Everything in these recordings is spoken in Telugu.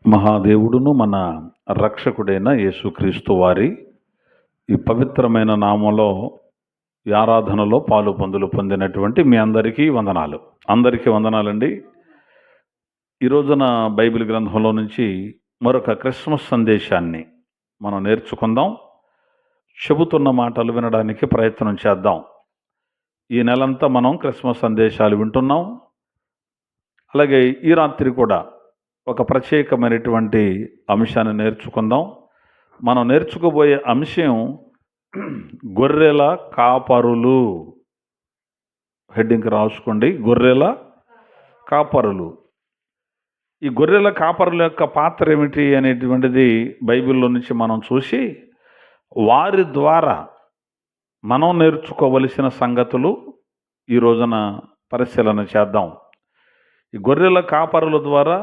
మహాదేవుడును మన రక్షకుడైన యేసుక్రీస్తు వారి ఈ పవిత్రమైన నామంలో ఈ ఆరాధనలో పాలు పొందినటువంటి మీ అందరికీ వందనాలు. అందరికీ వందనాలండి. ఈ రోజున బైబిల్ గ్రంథంలో నుంచి మరొక క్రిస్మస్ సందేశాన్ని మనం నేర్చుకుందాం. చెబుతున్న మాటలు వినడానికి ప్రయత్నం చేద్దాం. ఈ నెలంతా మనం క్రిస్మస్ సందేశాలు వింటున్నాం. అలాగే ఈ రాత్రి కూడా ఒక ప్రత్యేకమైనటువంటి అంశాన్ని నేర్చుకుందాం. మనం నేర్చుకోబోయే అంశం గొర్రెల కాపరులు. హెడ్డింగ్ రాసుకోండి, గొర్రెల కాపరులు. ఈ గొర్రెల కాపరుల యొక్క పాత్ర ఏమిటి అనేటువంటిది బైబిల్లో నుంచి మనం చూసి వారి ద్వారా మనం నేర్చుకోవలసిన సంగతులు ఈ రోజున పరిశీలన చేద్దాం. ఈ గొర్రెల కాపరుల ద్వారా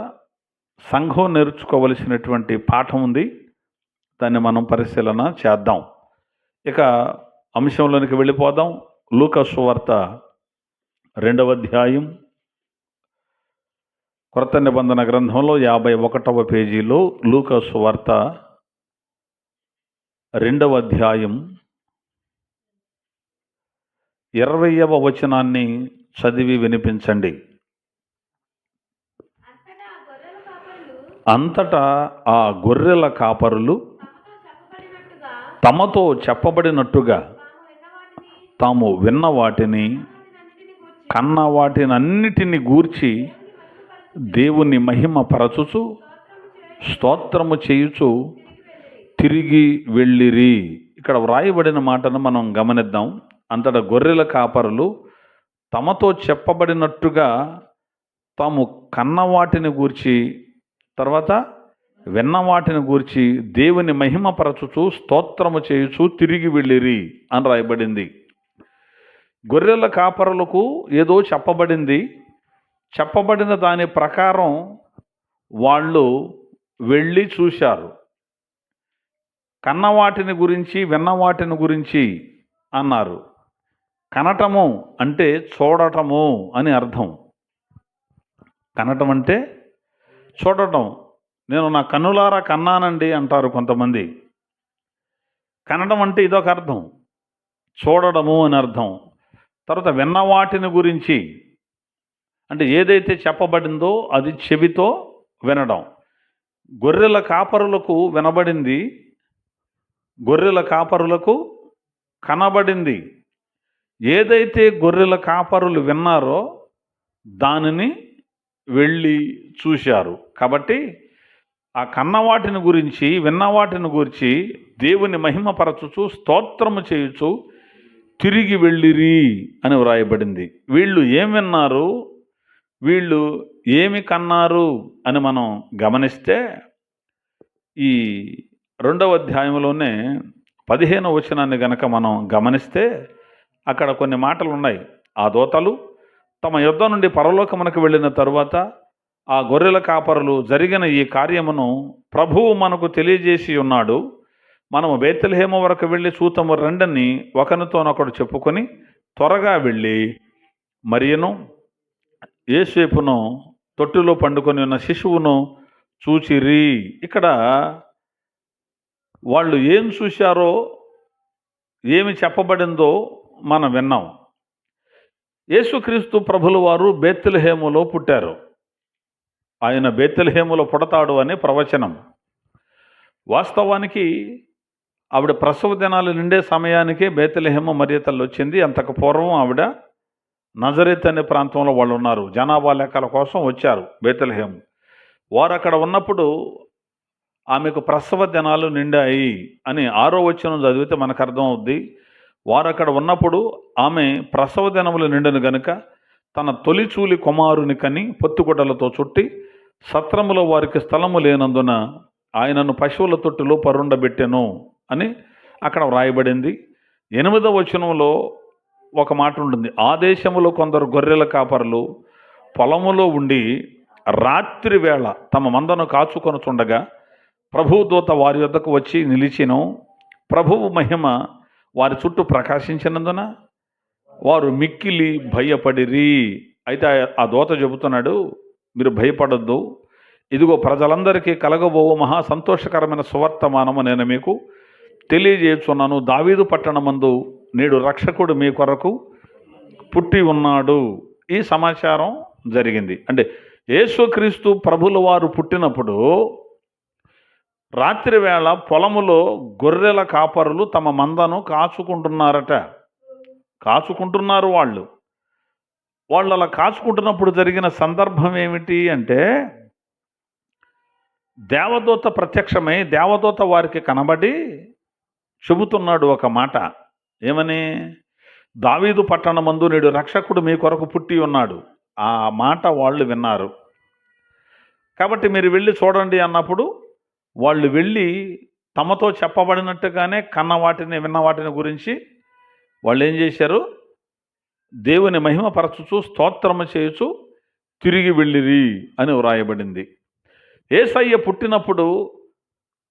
సంఘం నేర్చుకోవలసినటువంటి పాఠం ఉంది. దాన్ని మనం పరిశీలన చేద్దాం. ఇక అంశంలోనికి వెళ్ళిపోదాం. లూకా సువార్త 2వ అధ్యాయం, క్రొత్త నిబంధన గ్రంథంలో 51వ పేజీలో లూకా సువార్త 2వ అధ్యాయం 20వ వచనాన్ని చదివి వినిపించండి. అంతటా ఆ గొర్రెల కాపరులు తమతో చెప్పబడినట్టుగా తాము విన్న వాటిని కన్న వాటినన్నిటిని గూర్చి దేవుని మహిమ పరచుచు స్తోత్రము చేయుచు తిరిగి వెళ్ళిరి. ఇక్కడ వ్రాయబడిన మాటను మనం గమనిద్దాం. అంతటా గొర్రెల కాపరులు తమతో చెప్పబడినట్టుగా తాము కన్న వాటిని గూర్చి, తర్వాత విన్న వాటిని గూర్చి దేవుని మహిమపరచుచు స్తోత్రము చేయుచు తిరిగి వెళ్ళిరి అని రాయబడింది. గొర్రెల కాపరులకు ఏదో చెప్పబడింది. చెప్పబడిన దాని ప్రకారం వాళ్ళు వెళ్ళి చూశారు. కన్నవాటిని గురించి విన్నవాటిని గురించి అన్నారు. కనటము అంటే చూడటము అని అర్థం. కనటం అంటే చూడటం. నేను నా కన్నులారా కన్నానండి అంటారు కొంతమంది. కనడం అంటే ఇదొక అర్థం, చూడడము అని అర్థం. తర్వాత విన్నవాటిని గురించి అంటే ఏదైతే చెప్పబడిందో అది చెవితో వినడం. గొర్రెల కాపరులకు వినబడింది, గొర్రెల కాపరులకు కనబడింది. ఏదైతే గొర్రెల కాపరులు విన్నారో దానిని వెళ్ళి చూశారు. కాబట్టి ఆ కన్నవాటిని గురించి విన్నవాటిని గురించి దేవుని మహిమపరచుచు స్తోత్రము చేయుచు తిరిగి వెళ్ళిరి అని వ్రాయబడింది. వీళ్ళు ఏం విన్నారు, వీళ్ళు ఏమి కన్నారు అని మనం గమనిస్తే ఈ 2వ అధ్యాయంలోనే 15వ వచనాన్ని గనక మనం గమనిస్తే అక్కడ కొన్ని మాటలు ఉన్నాయి. ఆ దూతలు తమ యుద్ధ నుండి పరలోకమునకు వెళ్ళిన తరువాత ఆ గొర్రెల కాపరులు జరిగిన ఈ కార్యమును ప్రభువు మనకు తెలియజేసి ఉన్నాడు. మనము బేత్లెహేము వరకు వెళ్ళి చూతము రండని ఒకరితోనొకడు చెప్పుకొని త్వరగా వెళ్ళి మరియను యేసేపును తొట్టిలో పండుకొని ఉన్న శిశువును చూచిరి. ఇక్కడ వాళ్ళు ఏం చూశారో, ఏమి చెప్పబడిందో మనం విన్నాం. యేసుక్రీస్తు ప్రభుల వారు బేత్లెహేములో పుట్టారు. ఆయన బేత్లెహేములో పుడతాడు అనే ప్రవచనం. వాస్తవానికి ఆవిడ ప్రసవ దినాలు నిండే సమయానికే బేత్లెహేము మరియ తల్లి వచ్చింది. అంతకు పూర్వం ఆవిడ నజరేత్ అనే ప్రాంతంలో వాళ్ళు ఉన్నారు. జనాభా లెక్కల కోసం వచ్చారు బేత్లెహేము. వారు అక్కడ ఉన్నప్పుడు ఆమెకు ప్రసవ దినాలు నిండాయి అని 6వ వచనం చదివితే మనకు అర్థం అవుద్ది. వారు అక్కడ ఉన్నప్పుడు ఆమె ప్రసవ దినములు నిండను గనుక తన తొలిచూలి కుమారుని కని పొత్తిగుడ్డలతో చుట్టి సత్రములో వారికి స్థలము లేనందున ఆయనను పశువుల తొట్టిలో పరుండబెట్టెను అని అక్కడ వ్రాయబడింది. 8వ వచనంలో ఒక మాట ఉంటుంది. ఆ దేశములో కొందరు గొర్రెల కాపరులు పొలములో ఉండి రాత్రి వేళ తమ మందను కాచుకొనుచుండగా ప్రభువు దూత వారి యొద్దకు వచ్చి నిలిచెను. ప్రభువు మహిమ వారి చుట్టూ ప్రకాశించినందున వారు మిక్కిలి భయపడిరి. అయితే ఆ దూత చెబుతున్నాడు, మీరు భయపడొద్దు, ఇదిగో ప్రజలందరికీ కలగబోవు మహా సంతోషకరమైన సువర్తమానము నేను మీకు తెలియజేస్తున్నాను. దావీదు పట్టణమందు నేడు రక్షకుడు మీ కొరకు పుట్టి ఉన్నాడు. ఈ సమాచారం జరిగింది. అంటే యేసుక్రీస్తు ప్రభుల వారు పుట్టినప్పుడు రాత్రి వేళ పొలములో గొర్రెల కాపరులు తమ మందను కాచుకుంటున్నారు. వాళ్ళు అలా కాచుకుంటున్నప్పుడు జరిగిన సందర్భం ఏమిటి అంటే, దేవదూత ప్రత్యక్షమై దేవదూత వారికి కనబడి చెబుతున్నాడు ఒక మాట. ఏమని? దావీదు పట్టణమందు నేడు రక్షకుడు మీ కొరకు పుట్టి ఉన్నాడు. ఆ మాట వాళ్ళు విన్నారు. కాబట్టి మీరు వెళ్ళి చూడండి అన్నప్పుడు వాళ్ళు వెళ్ళి తమతో చెప్పబడినట్టుగానే కన్న వాటిని విన్న వాటిని గురించి వాళ్ళు ఏం చేశారు? దేవుని మహిమపరచుచు స్తోత్రము చేయుచు తిరిగి వెళ్ళిరి అని వ్రాయబడింది. యేసయ్య పుట్టినప్పుడు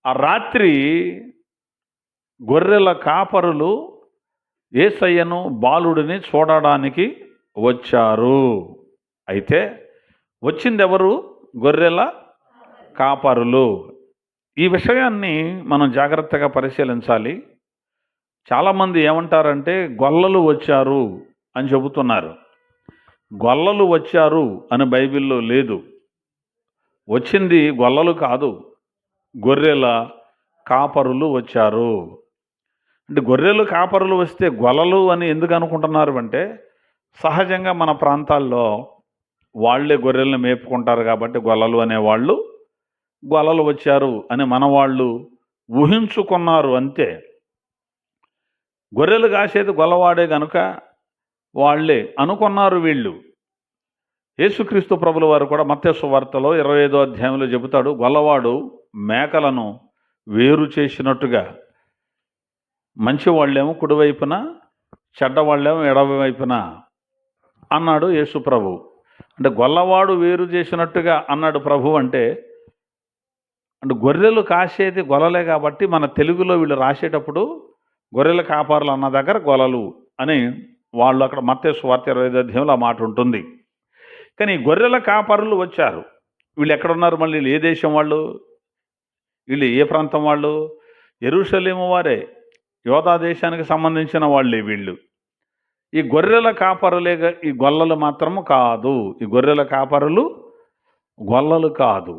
ఆ రాత్రి గొర్రెల కాపరులు యేసయ్యను బాలుడిని చూడడానికి వచ్చారు. అయితే వచ్చిందెవరు? గొర్రెల కాపరులు. ఈ విషయాన్ని మనం జాగ్రత్తగా పరిశీలించాలి. చాలామంది ఏమంటారంటే గొల్లలు వచ్చారు అని చెబుతున్నారు. గొల్లలు వచ్చారు అని బైబిల్లో లేదు. వచ్చింది గొల్లలు కాదు, గొర్రెల కాపరులు వచ్చారు. అంటే గొర్రెలు కాపరులు వస్తే గొల్లలు అని ఎందుకు అనుకుంటున్నారు అంటే, సహజంగా మన ప్రాంతాల్లో వాళ్ళే గొర్రెలను మేపుకుంటారు కాబట్టి గొల్లలు అనేవాళ్ళు గొల్లలు వచ్చారు అని మన వాళ్ళు ఊహించుకున్నారు అంతే. గొర్రెలు కాసేది గొల్లవాడే గనుక వాళ్ళే అనుకున్నారు వీళ్ళు. యేసుక్రీస్తు ప్రభుల వారు కూడా మత్తయి సువార్తలో 25వ అధ్యాయంలో చెబుతాడు, గొల్లవాడు మేకలను వేరు చేసినట్టుగా మంచి వాళ్ళేమో కుడివైపున, చెడ్డవాళ్ళేమో ఎడమవైపున అన్నాడు యేసు ప్రభు. అంటే గొల్లవాడు వేరు చేసినట్టుగా అన్నాడు ప్రభు. అంటే గొర్రెలు కాసేది గొల్లలే కాబట్టి మన తెలుగులో వీళ్ళు రాసేటప్పుడు గొర్రెల కాపరులు అన్న దగ్గర గొల్లలు అని వాళ్ళు అక్కడ మత్తయి సువార్త 25వ అధ్యాయంలో ఆ మాట ఉంటుంది. కానీ గొర్రెల కాపరులు వచ్చారు. వీళ్ళు ఎక్కడున్నారు? మళ్ళీ వీళ్ళు ఏ దేశం వాళ్ళు? వీళ్ళు ఏ ప్రాంతం వాళ్ళు? యెరూషలేము వారే, యోధా దేశానికి సంబంధించిన వాళ్ళే వీళ్ళు. ఈ గొర్రెల కాపరులే, ఈ గొల్లలు మాత్రము కాదు. ఈ గొర్రెల కాపరులు గొల్లలు కాదు.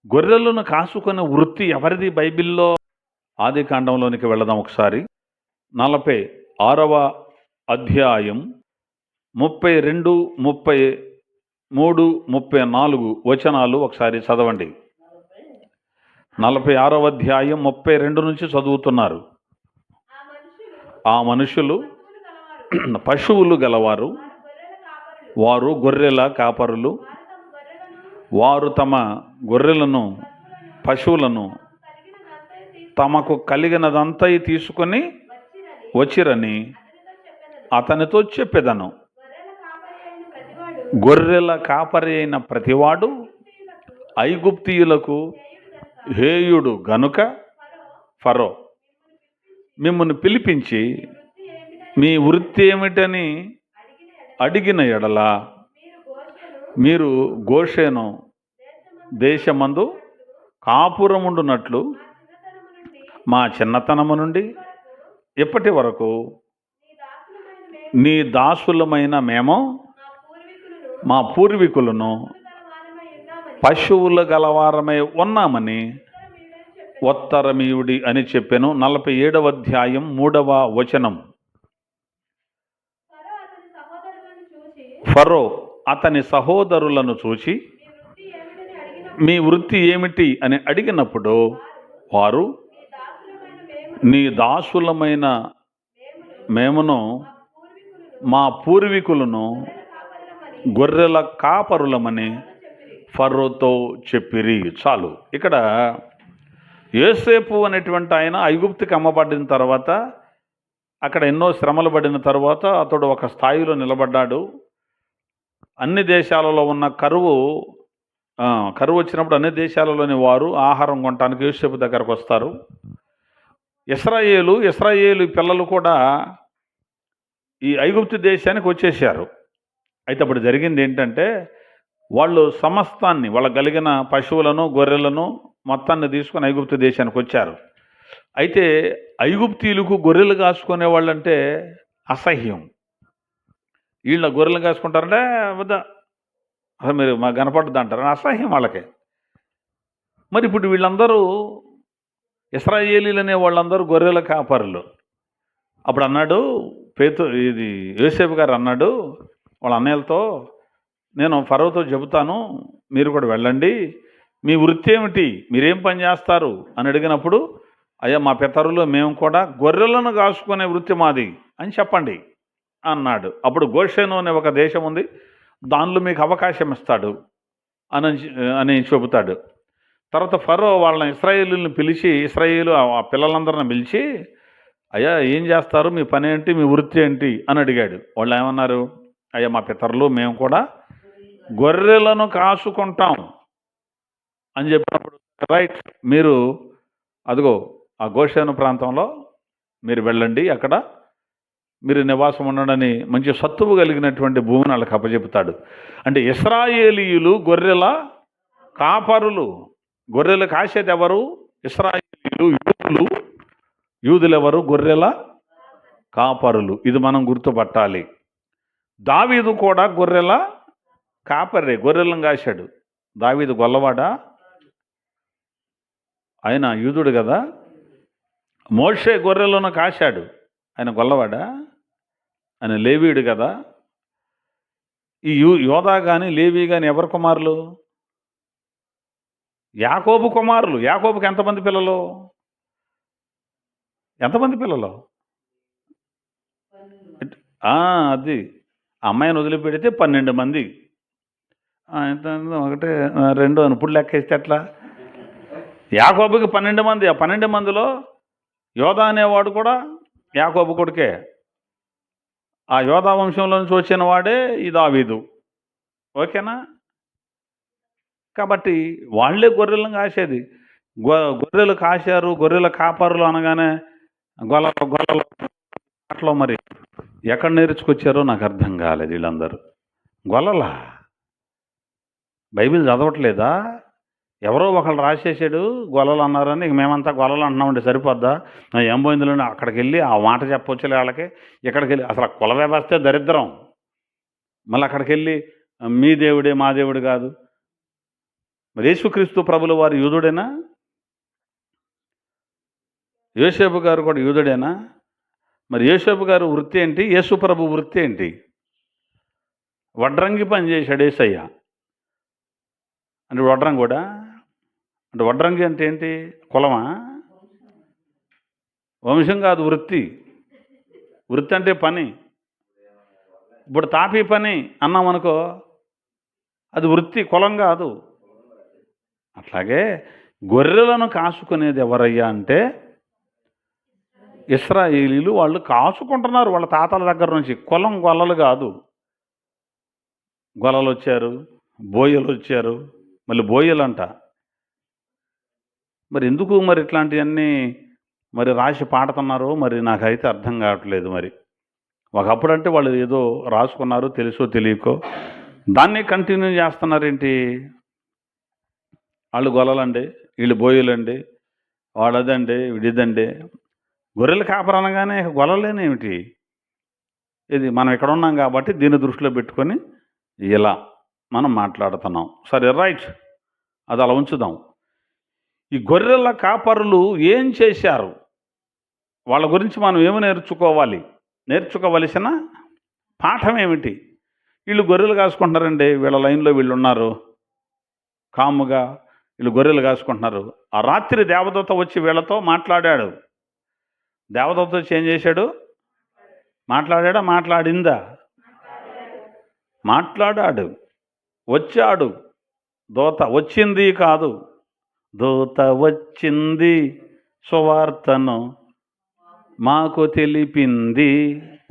గొర్రెలను కాసుకునే వృత్తి ఎవరిది బైబిల్లో? ఆది కాండంలోనికి వెళదాం ఒకసారి. 46వ అధ్యాయం 32, 33, 34 వచనాలు ఒకసారి చదవండి. 46వ అధ్యాయం 32 నుంచి చదువుతున్నారు. ఆ మనుషులు పశువులు గలవారు, వారు గొర్రెల కాపరులు. వారు తమ గొర్రెలను, పశువులను తమకు కలిగినదంతా తీసుకొని వచ్చిరని అతనితో చెప్పెదను. గొర్రెల కాపరి అయిన ప్రతివాడు ఐగుప్తీయులకు హేయుడు గనుక ఫరో మిమ్మల్ని పిలిపించి మీ వృత్తి ఏమిటని అడిగిన ఎడల మీరు గోషేను దేశమందు కాపురముండునట్లు మా చిన్నతనము నుండి ఇప్పటి వరకు నీ దాసులమైన మేము మా పూర్వీకులను పశువుల గలవారమై ఉన్నామని ఉత్తరమీయుడి అని చెప్పెను. 47వ అధ్యాయం 3వ వచనం. ఫరో అతని సహోదరులను చూచి మీ వృత్తి ఏమిటి అని అడిగినప్పుడు వారు నీ దాసులమైన మేమును మా పూర్వీకులను గొర్రెల కాపరులమని ఫరోతో చెప్పిరి. చాలు. ఇక్కడ యోసేపు అనేటువంటి ఆయన ఐగుప్తుకి అమ్మబడిన తర్వాత, అక్కడ ఎన్నో శ్రమలు పడిన తర్వాత అతడు ఒక స్థాయిలో నిలబడ్డాడు. అన్ని దేశాలలో ఉన్న కరువు వచ్చినప్పుడు అన్ని దేశాలలోని వారు ఆహారం కొనడానికి యోసేపు దగ్గరకు వస్తారు. ఇశ్రాయేలు పిల్లలు కూడా ఈ ఐగుప్తు దేశానికి వచ్చేసారు. అయితే అప్పుడు జరిగింది ఏంటంటే, వాళ్ళు సమస్తాన్ని వాళ్ళ కలిగిన పశువులను గొర్రెలను మొత్తాన్ని తీసుకొని ఐగుప్తు దేశానికి వచ్చారు. అయితే ఐగుప్తీయులకు గొర్రెలు కాసుకునే వాళ్ళంటే అసహ్యం. వీళ్ళ గొర్రెలు కాసుకుంటారంటే వద్దా అసలు మీరు మాకు కనపడద్దు అంటారు, అసహ్యం వాళ్ళకి. మరి ఇప్పుడు వీళ్ళందరూ ఇశ్రాయేలీలు అనే వాళ్ళందరూ గొర్రెల కాపరులు. అప్పుడు అన్నాడు యోసేపు గారు అన్నాడు వాళ్ళ అన్నయ్యలతో, నేను ఫరోతో చెబుతాను, మీరు కూడా వెళ్ళండి, మీ వృత్తి ఏమిటి, మీరేం పని చేస్తారు అని అడిగినప్పుడు, అయ్యా మా పితరులు మేము కూడా గొర్రెలను కాసుకునే వృత్తి మాది అని చెప్పండి అన్నాడు. అప్పుడు గోషెను అనే ఒక దేశం ఉంది, దానిలో మీకు అవకాశం ఇస్తాడు అని చెబుతాడు. తర్వాత ఫరో వాళ్ళని ఇశ్రాయేలుని పిలిచి, ఇశ్రాయేలు ఆ పిల్లలందరిని పిలిచి, అయ్యా ఏం చేస్తారు, మీ పని ఏంటి, మీ వృత్తి ఏంటి అని అడిగాడు. వాళ్ళు ఏమన్నారు, అయ్యా మా పితరులు మేము కూడా గొర్రెలను కాసుకుంటాం అని చెప్పినప్పుడు, రైట్, మీరు అదిగో ఆ గోషేను ప్రాంతంలో మీరు వెళ్ళండి, అక్కడ మీరు నివాసం ఉండడని మంచి సత్తువు కలిగినటువంటి భూమిని వాళ్ళకి అప్పచెపుతాడు. అంటే ఇశ్రాయేలీయులు గొర్రెల కాపరులు. గొర్రెలు కాసేది ఎవరు? ఇశ్రాయేలీయులు, యూదులు. యూదులు ఎవరు? గొర్రెల కాపరులు. ఇది మనం గుర్తుపట్టాలి. దావీదు కూడా గొర్రెల కాపరే, గొర్రెలను కాశాడు. దావీదు గొల్లవాడా? ఆయన యూదుడు కదా. మోషే గొర్రెలను కాశాడు, ఆయన గొల్లవాడా? ఆయన లేవీయుడు కదా. ఈ యోధా కానీ లేవీ కానీ ఎవరి కుమారులు? యాకోబు కుమారులు. యాకోబుకి ఎంతమంది పిల్లలు? ఎంతమంది పిల్లలు? అది అమ్మాయిని వదిలిపెడితే 12 మంది. ఎంత? 1 2 అని ఇప్పుడు లెక్కేస్తే ఎట్లా? యాకోబుకి 12 మంది. ఆ 12 మందిలో యోధా అనేవాడు కూడా యాకోబు కొడుకే. ఆ యోధా వంశంలో నుంచి వచ్చిన వాడే ఈ దావీదు. ఓకేనా? కాబట్టి వాళ్లే గొర్రెలను కాసేది. గొర్రెలు కాశారు, గొర్రెల కాపరులు అనగానే గొల్లలు అట్లా. మరి ఎక్కడ నేర్చుకొచ్చారో నాకు అర్థం కాలేదు. వీళ్ళందరూ గొల్లలా? బైబిల్ చదవట్లేదా? ఎవరో ఒకళ్ళు రాసేసాడు గొల్లలు అన్నారని, మేమంతా గొల్లలు అంటున్నామండి, సరిపోద్దా? ఏం పోయిందిలో అక్కడికి వెళ్ళి ఆ మాట చెప్పొచ్చులే వాళ్ళకి. ఇక్కడికి వెళ్ళి అసలు కుల వ్యవస్థే దరిద్రం. మళ్ళీ అక్కడికి వెళ్ళి మీ దేవుడే మా దేవుడు కాదు. మరి యేసుక్రీస్తు ప్రభుల వారు యూదుడేనా? యోసేపు గారు కూడా యూదుడేనా? మరి యోసేపు గారు వృత్తి ఏంటి? యేసు ప్రభు వృత్తి ఏంటి? వడ్రంగి పని చేశాడు యేసయ్య. అంటే వడ్రంగి కూడా అంటే వడ్రంగి అంటే ఏంటి? కులమా? వంశం కాదు, వృత్తి. వృత్తి అంటే పని. ఇప్పుడు తాపీ పని అన్నామనుకో, అది వృత్తి, కులం కాదు. అట్లాగే గొర్రెలను కాసుకునేది ఎవరయ్యా అంటే ఇశ్రాయేలీలు. వాళ్ళు కాసుకుంటున్నారు వాళ్ళ తాతల దగ్గర నుంచి. కులం గొల్లలు కాదు. గొల్లలు వచ్చారు, బోయలు వచ్చారు, మళ్ళీ బోయలంట. మరి ఎందుకు మరి ఇట్లాంటివన్నీ మరి రాసి పాడుతున్నారు మరి నాకైతే అర్థం కావట్లేదు. మరి ఒకప్పుడంటే వాళ్ళు ఏదో రాసుకున్నారు, తెలుసో తెలియకో, దాన్ని కంటిన్యూ చేస్తున్నారేంటి? వాళ్ళు గొల్లలండి, వీళ్ళు బోయలండి, వాడదండి, విడిదండి. గొర్రెల కాపరనగానే గొల్లలేనేమిటి? ఇది మనం ఇక్కడ ఉన్నాం కాబట్టి దీన్ని దృష్టిలో పెట్టుకొని ఇలా మనం మాట్లాడుతున్నాం. సరే, రైట్, అది అలా ఉంచుదాం. ఈ గొర్రెల కాపరులు ఏం చేశారు? వాళ్ళ గురించి మనం ఏమి నేర్చుకోవాలి? నేర్చుకోవలసిన పాఠం ఏమిటి? వీళ్ళు గొర్రెలు కాసుకుంటున్నారండి, వీళ్ళ లైన్లో వీళ్ళు ఉన్నారు కాముగా, వీళ్ళు గొర్రెలు కాసుకుంటున్నారు. ఆ రాత్రి దేవదూత వచ్చి వీళ్ళతో మాట్లాడాడు. దేవదూత వచ్చి ఏం చేశాడు? మాట్లాడా? మాట్లాడిందా? మాట్లాడాడు. వచ్చాడు. దూత వచ్చింది కాదు, దూత వచ్చింది, సువార్తను మాకు తెలిపింది.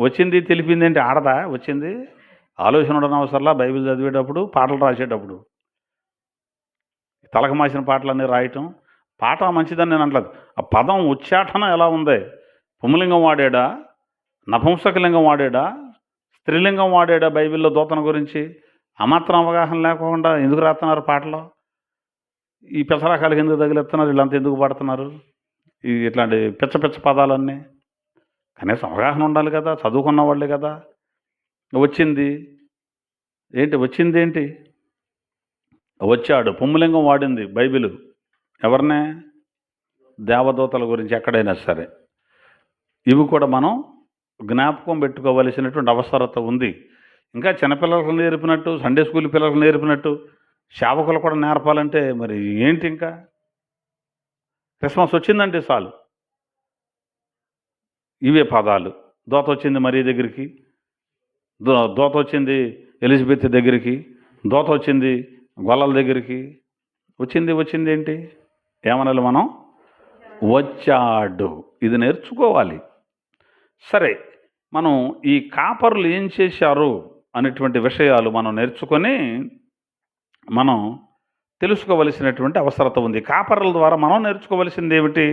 వచ్చింది తెలిపింది అంటే ఆడదా? వచ్చింది ఆలోచన ఉండడం అవసరంలా. బైబిల్ చదివేటప్పుడు, పాటలు రాసేటప్పుడు తలకు మాసిన పాటలన్నీ రాయటం. పాట మంచిదని నేను అంటలేదు. ఆ పదం ఉచ్చాటన ఎలా ఉంది? పుంలింగం వాడాడా, నపుంసకలింగం వాడాడా, స్త్రీలింగం వాడాడా బైబిల్లో దూతన గురించి? ఆ మాత్రం అవగాహన లేకుండా ఎందుకు రాస్తున్నారు పాటలు? ఈ పెసరకాయలకి ఎందుకు తగిలిస్తున్నారు? వీళ్ళంతా ఎందుకు పడుతున్నారు ఇట్లాంటి పిచ్చ పిచ్చ పదాలన్నీ? కనీసం అవగాహన ఉండాలి కదా, చదువుకున్న వాళ్ళే కదా. వచ్చింది ఏంటి? వచ్చాడు. పుంలింగం వాడింది బైబిల్. ఎవరినే? దేవదూతల గురించి ఎక్కడైనా సరే. ఇవి కూడా మనం జ్ఞాపకం పెట్టుకోవలసినటువంటి అవసరత ఉంది. ఇంకా చిన్నపిల్లలకు నేర్పినట్టు, సండే స్కూల్ పిల్లలకు నేర్పినట్టు సేవకులు కూడా నేర్పాలంటే మరి ఏంటి? ఇంకా క్రిస్మస్ వచ్చిందంటే చాలు ఇవే పదాలు. దోత వచ్చింది మరీ దగ్గరికి, దోత వచ్చింది ఎలిజబెత్ దగ్గరికి, దోత వచ్చింది గొల్లల దగ్గరికి. వచ్చింది ఏంటి? ఏమనాలి మనం? వచ్చాడు. ఇది నేర్చుకోవాలి. సరే, మనం ఈ కాపరులు ఏం చేశారు అనేటువంటి విషయాలు మనం నేర్చుకొని మనం తెలుసుకోవలసినటువంటి అవసరత ఉంది. కాపరుల ద్వారా మనం నేర్చుకోవలసింది ఏమిటి?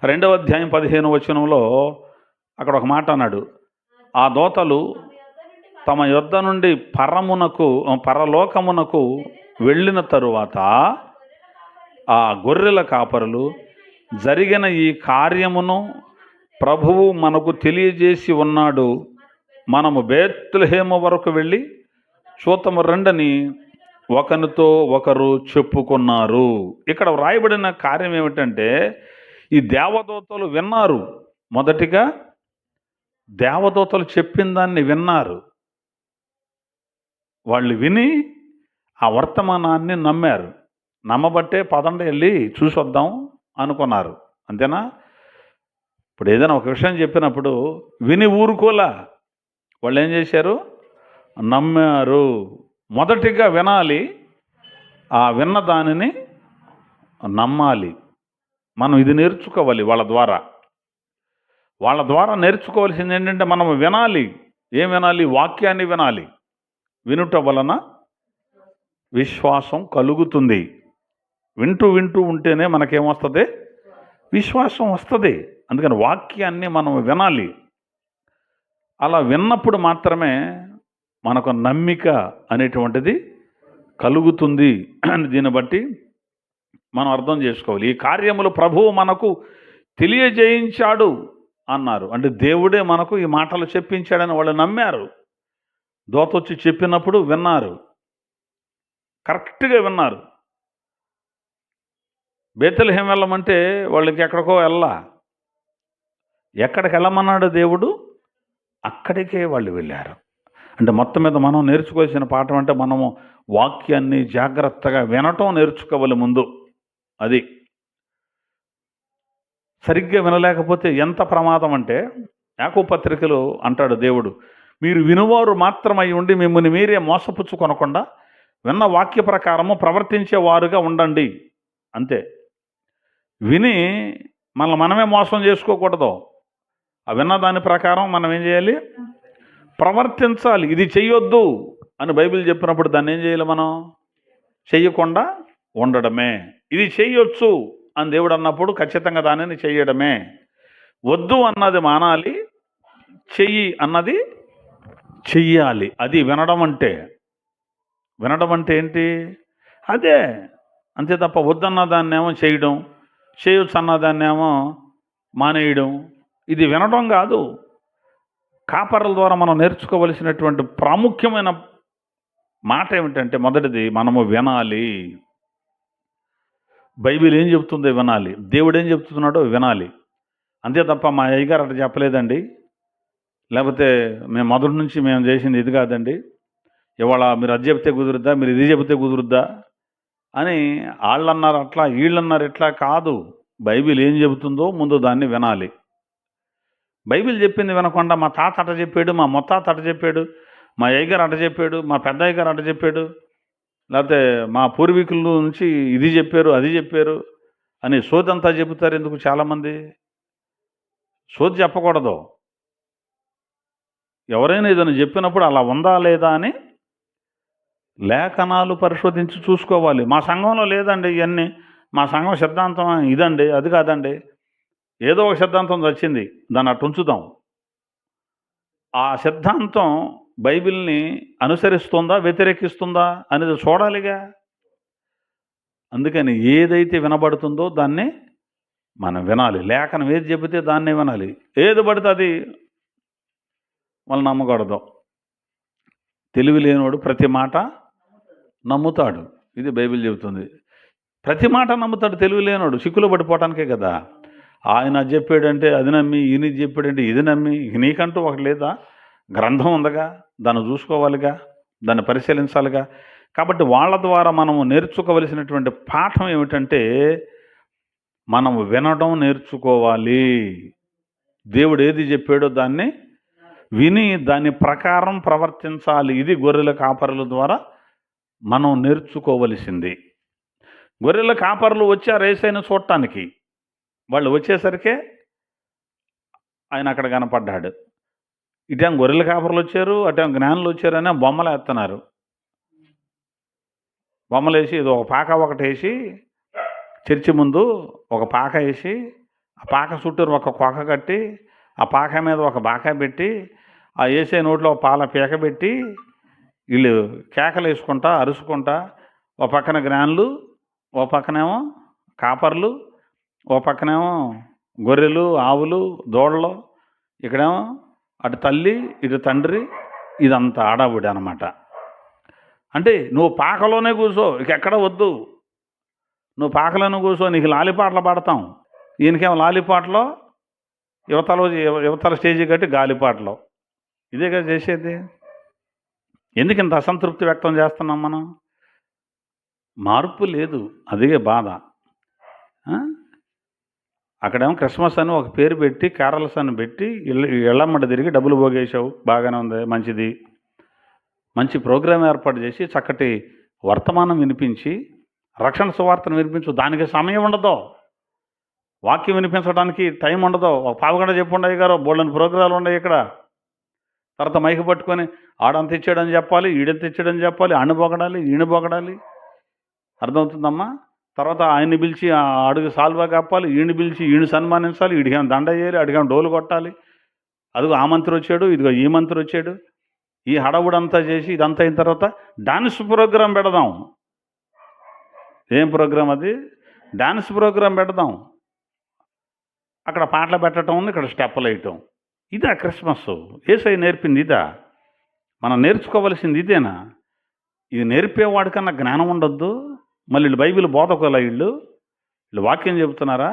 2వ అధ్యాయం 15వ వచనంలో అక్కడ ఒక మాట అన్నాడు, ఆ దోతలు తమ యొద్ద నుండి పరలోకమునకు వెళ్ళిన తరువాత ఆ గొర్రెల కాపరులు జరిగిన ఈ కార్యమును ప్రభువు మనకు తెలియజేసి ఉన్నాడు, మనము బేత్లెహేము వరకు వెళ్ళి చూతము రండని ఒకరితో ఒకరు చెప్పుకున్నారు. ఇక్కడ వ్రాయబడిన కార్యం ఏమిటంటే, ఈ దేవదూతలు విన్నారు. మొదటిగా దేవదూతలు చెప్పిన దాన్ని విన్నారు. వాళ్ళు విని ఆ వర్తమానాన్ని నమ్మారు. నమ్మబట్టే పదండి వెళ్ళి చూసొద్దాం అనుకున్నారు. అంతేనా? ఇప్పుడు ఏదైనా ఒక విషయం చెప్పినప్పుడు విని ఊరుకోలా, వాళ్ళు ఏం చేశారు? నమ్మారు. మొదటిగా వినాలి, ఆ విన్న దానిని నమ్మాలి. మనం ఇది నేర్చుకోవాలి. వాళ్ళ ద్వారా నేర్చుకోవాల్సింది ఏంటంటే, మనం వినాలి. ఏం వినాలి? వాక్యాన్ని వినాలి. వినుట వలన విశ్వాసం కలుగుతుంది. వింటూ ఉంటేనే మనకేమొస్తుంది? విశ్వాసం వస్తుంది. అందుకని వాక్యాన్ని మనం వినాలి. అలా విన్నప్పుడు మాత్రమే మనకు నమ్మిక అనేటువంటిది కలుగుతుంది అని దీన్ని బట్టి మనం అర్థం చేసుకోవాలి. ఈ కార్యములు ప్రభువు మనకు తెలియజేయించాడు అన్నారు. అంటే దేవుడే మనకు ఈ మాటలు చెప్పించాడని వాళ్ళు నమ్మారు. దోత వచ్చి చెప్పినప్పుడు విన్నారు, కరెక్ట్గా విన్నారు. బేత్లెహేము వెళ్ళమంటే వాళ్ళకి ఎక్కడికో ఎక్కడికి వెళ్ళమన్నాడు దేవుడు, అక్కడికే వాళ్ళు వెళ్ళారు. అంటే మొత్తం మీద మనం నేర్చుకోవాల్సిన పాఠం అంటే, మనము వాక్యాన్ని జాగ్రత్తగా వినటం నేర్చుకోవాలి ముందు. అది సరిగ్గా వినలేకపోతే ఎంత ప్రమాదం అంటే, యాకోబు పత్రికలో అంటాడు దేవుడు, మీరు వినువారు మాత్రమై ఉండి మిమ్మల్ని మీరే మోసపుచ్చుకొనకుండా విన్న వాక్య ప్రకారము ప్రవర్తించేవారుగా ఉండండి. అంతే. విని మనమే మోసం చేసుకోకూడదు. ఆ విన్న దాని ప్రకారం మనం ఏం చేయాలి? ప్రవర్తించాలి. ఇది చెయ్యొద్దు అని బైబిల్ చెప్పినప్పుడు దాన్ని ఏం చేయాలి? మనం చెయ్యకుండా ఉండడమే. ఇది చెయ్యొచ్చు అని దేవుడు అన్నప్పుడు ఖచ్చితంగా దానిని చెయ్యడమే. వద్దు అన్నది మానాలి, చెయ్యి అన్నది చెయ్యాలి. అది వినడం అంటే. వినడం అంటే ఏంటి? అదే. అంతే తప్ప వద్దన్న దాన్నేమో చేయడం, చేయొచ్చు అన్నదాన్నేమో మానేయడం, ఇది వినడం కాదు. కాపరుల ద్వారా మనం నేర్చుకోవలసినటువంటి ప్రాముఖ్యమైన మాట ఏమిటంటే, మొదటిది మనము వినాలి. బైబిల్ ఏం చెప్తుందో వినాలి, దేవుడు ఏం చెప్తున్నాడో వినాలి. అంతే తప్ప మా అయ్యగారు అట్లా చెప్పలేదండి, లేకపోతే మేము మొదటి నుంచి మేము చేసింది ఇది కాదండి, ఇవాళ మీరు అది చెప్తే కుదురుద్దా, మీరు ఇది చెబితే కుదురుద్దా అని వాళ్ళన్నారు అట్లా, వీళ్ళన్నారు ఇట్లా కాదు. బైబిల్ ఏం చెబుతుందో ముందు దాన్ని వినాలి. బైబిల్ చెప్పింది వినకుండా మా తాత అట చెప్పాడు, మా ముత్తాత అట చెప్పాడు, మా అయ్యగారు అట చెప్పాడు, మా పెద్ద అయ్యగారు అట చెప్పాడు, లేకపోతే మా పూర్వీకుల నుంచి ఇది చెప్పారు అది చెప్పారు అని సోదంతా చెబుతారు. ఎందుకు? చాలామంది సోది చెప్పకూడదు. ఎవరైనా ఏదైనా చెప్పినప్పుడు అలా ఉందా లేదా అని లేఖనాలు పరిశోధించి చూసుకోవాలి. మా సంఘంలో లేదండి ఇవన్నీ, మా సంఘం సిద్ధాంతం ఇదండి అది కాదండి, ఏదో ఒక సిద్ధాంతం వచ్చింది, దాన్ని అటు ఉంచుదాం. ఆ సిద్ధాంతం బైబిల్ని అనుసరిస్తుందా, వ్యతిరేకిస్తుందా అనేది చూడాలిగా. అందుకని ఏదైతే వినబడుతుందో దాన్ని మనం వినాలి. లేఖనం ఏది చెబితే దాన్నే వినాలి. ఏది పడితే అది మనం నమ్మకూడదు. తెలివి లేనివాడు ప్రతి మాట నమ్ముతాడు. ఇది బైబిల్ చెబుతుంది. ప్రతి మాట నమ్ముతాడు తెలివి లేనివాడు. చిక్కులు పడిపోవటానికే కదా. ఆయన అది చెప్పాడంటే అది నమ్మి, ఈయన ఇది చెప్పాడంటే ఇది నమ్మి, నీకంటూ ఒకటి లేదా? గ్రంథం ఉందగా, దాన్ని చూసుకోవాలిగా, దాన్ని పరిశీలించాలిగా. కాబట్టి వాళ్ళ ద్వారా మనము నేర్చుకోవలసినటువంటి పాఠం ఏమిటంటే, మనము వినడం నేర్చుకోవాలి. దేవుడు ఏది చెప్పాడో దాన్ని విని దాని ప్రకారం ప్రవర్తించాలి. ఇది గొర్రెల కాపరుల ద్వారా మనం నేర్చుకోవలసింది. గొర్రెల కాపరులు వచ్చారు యేసయ్యను చూడటానికి. వాళ్ళు వచ్చేసరికే ఆయన అక్కడ కనపడ్డాడు. ఇటేం గొర్రెల కాపరులు వచ్చారు, అటేం జ్ఞానులు వచ్చారని బొమ్మలు వేస్తున్నారు. బొమ్మలు వేసి ఇది ఒక పాక ఒకటి వేసి, చర్చి ముందు ఒక పాక వేసి, ఆ పాక చుట్టూరు ఒక కొక కట్టి, ఆ పాక మీద ఒక బాక పెట్టి, ఆ వేసే నోట్లో పాల పీక పెట్టి, వీళ్ళు కేకలు వేసుకుంటా అరుచుకుంటా, ఓ పక్కన జ్ఞానులు, ఓ పక్కనేమో కాపర్లు, ఓ పక్కనేమో గొర్రెలు, ఆవులు, దూడలు, ఇక్కడేమో అటు తల్లి ఇటు తండ్రి, ఇదంతా ఆడాబుడి అనమాట. అంటే నువ్వు పాకలోనే కూర్చో, ఇక ఎక్కడ వద్దు. నువ్వు పాకలోనే కూర్చో, నీకు లాలిపాటలు పాడతాం. ఈయనకేమో లాలిపాటలో యువతల స్టేజీ కట్టి గాలిపాటలో. ఇదే కదా చేసేది. ఎందుకు ఇంత అసంతృప్తి వ్యక్తం చేస్తున్నాం మనం? మార్పు లేదు, అదే బాధ. అక్కడేమో క్రిస్మస్ అని ఒక పేరు పెట్టి, క్యారల్స్ అని పెట్టి, ఇళ్ళమ్మట తిరిగి డబ్బులు పోగేసావు, బాగానే ఉంది, మంచిది. మంచి ప్రోగ్రాం ఏర్పాటు చేసి చక్కటి వర్తమానం వినిపించి, రక్షణ సువార్తను వినిపించు. దానికి సమయం ఉండదు. వాక్యం వినిపించడానికి టైం ఉండదు. ఒక పావుగంట చెప్పుండయి గారు, బోళ్ళని ప్రోగ్రాలు ఉన్నాయి ఇక్కడ. తర్వాత మైకి పట్టుకొని ఆడంత ఇచ్చాడని చెప్పాలి, ఈడంత ఇచ్చాడని చెప్పాలి, అణు పొగడాలి, ఈయన పొగడాలి. అర్థమవుతుందమ్మా? తర్వాత ఆయన్ని పిలిచి అడుగు సాల్వా కప్పాలి, ఈయన పిలిచి ఈయన సన్మానించాలి, ఈడికేమో దండ చేయాలి, అడిగేమో డోలు కొట్టాలి. అదిగో ఆ మంత్రి వచ్చాడు, ఇదిగో ఈ మంత్రి వచ్చాడు. ఈ హడావుడంతా చేసి ఇదంతా అయిన తర్వాత డాన్స్ ప్రోగ్రాం పెడదాం. ఏం ప్రోగ్రాం అది? డాన్స్ ప్రోగ్రాం పెడదాం. అక్కడ పాటలు పెట్టడం ఉంది, ఇక్కడ స్టెప్పులు వేయటం. ఇదా క్రిస్మస్? యేసయ్య నేర్పింది ఇదా? మనం నేర్చుకోవలసింది ఇదేనా? ఇది నేర్పేవాడికన్నా జ్ఞానం ఉండొద్దు? మళ్ళీ వీళ్ళు బైబిల్ బోధకులా? వీళ్ళు వాక్యం చెబుతున్నారా?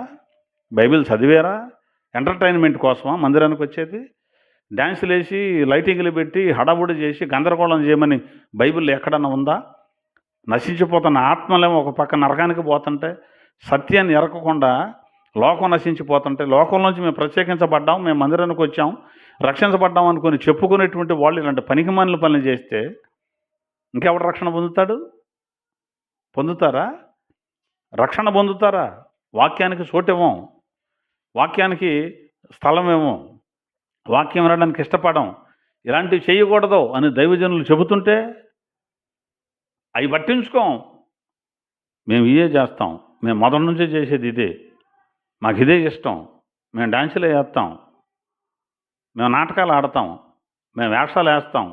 బైబిల్ చదివారా? ఎంటర్టైన్మెంట్ కోసమా మందిరానికి వచ్చేది? డ్యాన్సులు వేసి, లైటింగ్లు పెట్టి, హడావుడి చేసి, గందరగోళం చేయమని బైబిల్ ఎక్కడన్నా ఉందా? నశించిపోతున్న ఆత్మలేమో ఒక పక్క నరకానికి పోతుంటే, సత్యాన్ని ఎరగకుండా లోకం నశించిపోతుంటే, లోకంలోంచి మేము ప్రత్యేకించబడ్డాం, మేము మందిరానికి వచ్చాం, రక్షించబడ్డాం అనుకుని చెప్పుకునేటువంటి వాళ్ళు ఇలాంటి పనికిమాలిన పనులు చేస్తే ఇంకెవడు రక్షణ పొందుతాడు? పొందుతారా? రక్షణ పొందుతారా? వాక్యానికి చోటేమో, వాక్యానికి స్థలమేమో, వాక్యం వినడానికి ఇష్టపడం, ఇలాంటివి చేయకూడదు అని దైవజనులు చెబుతుంటే అవి పట్టించుకోం. మేము ఇవే చేస్తాం, మేము మొదటి నుంచే చేసేది ఇదే, మాకు ఇదే ఇష్టం, మేము డాన్సులు వేస్తాం, మేము నాటకాలు ఆడతాం, మేము వేషాలు వేస్తాం.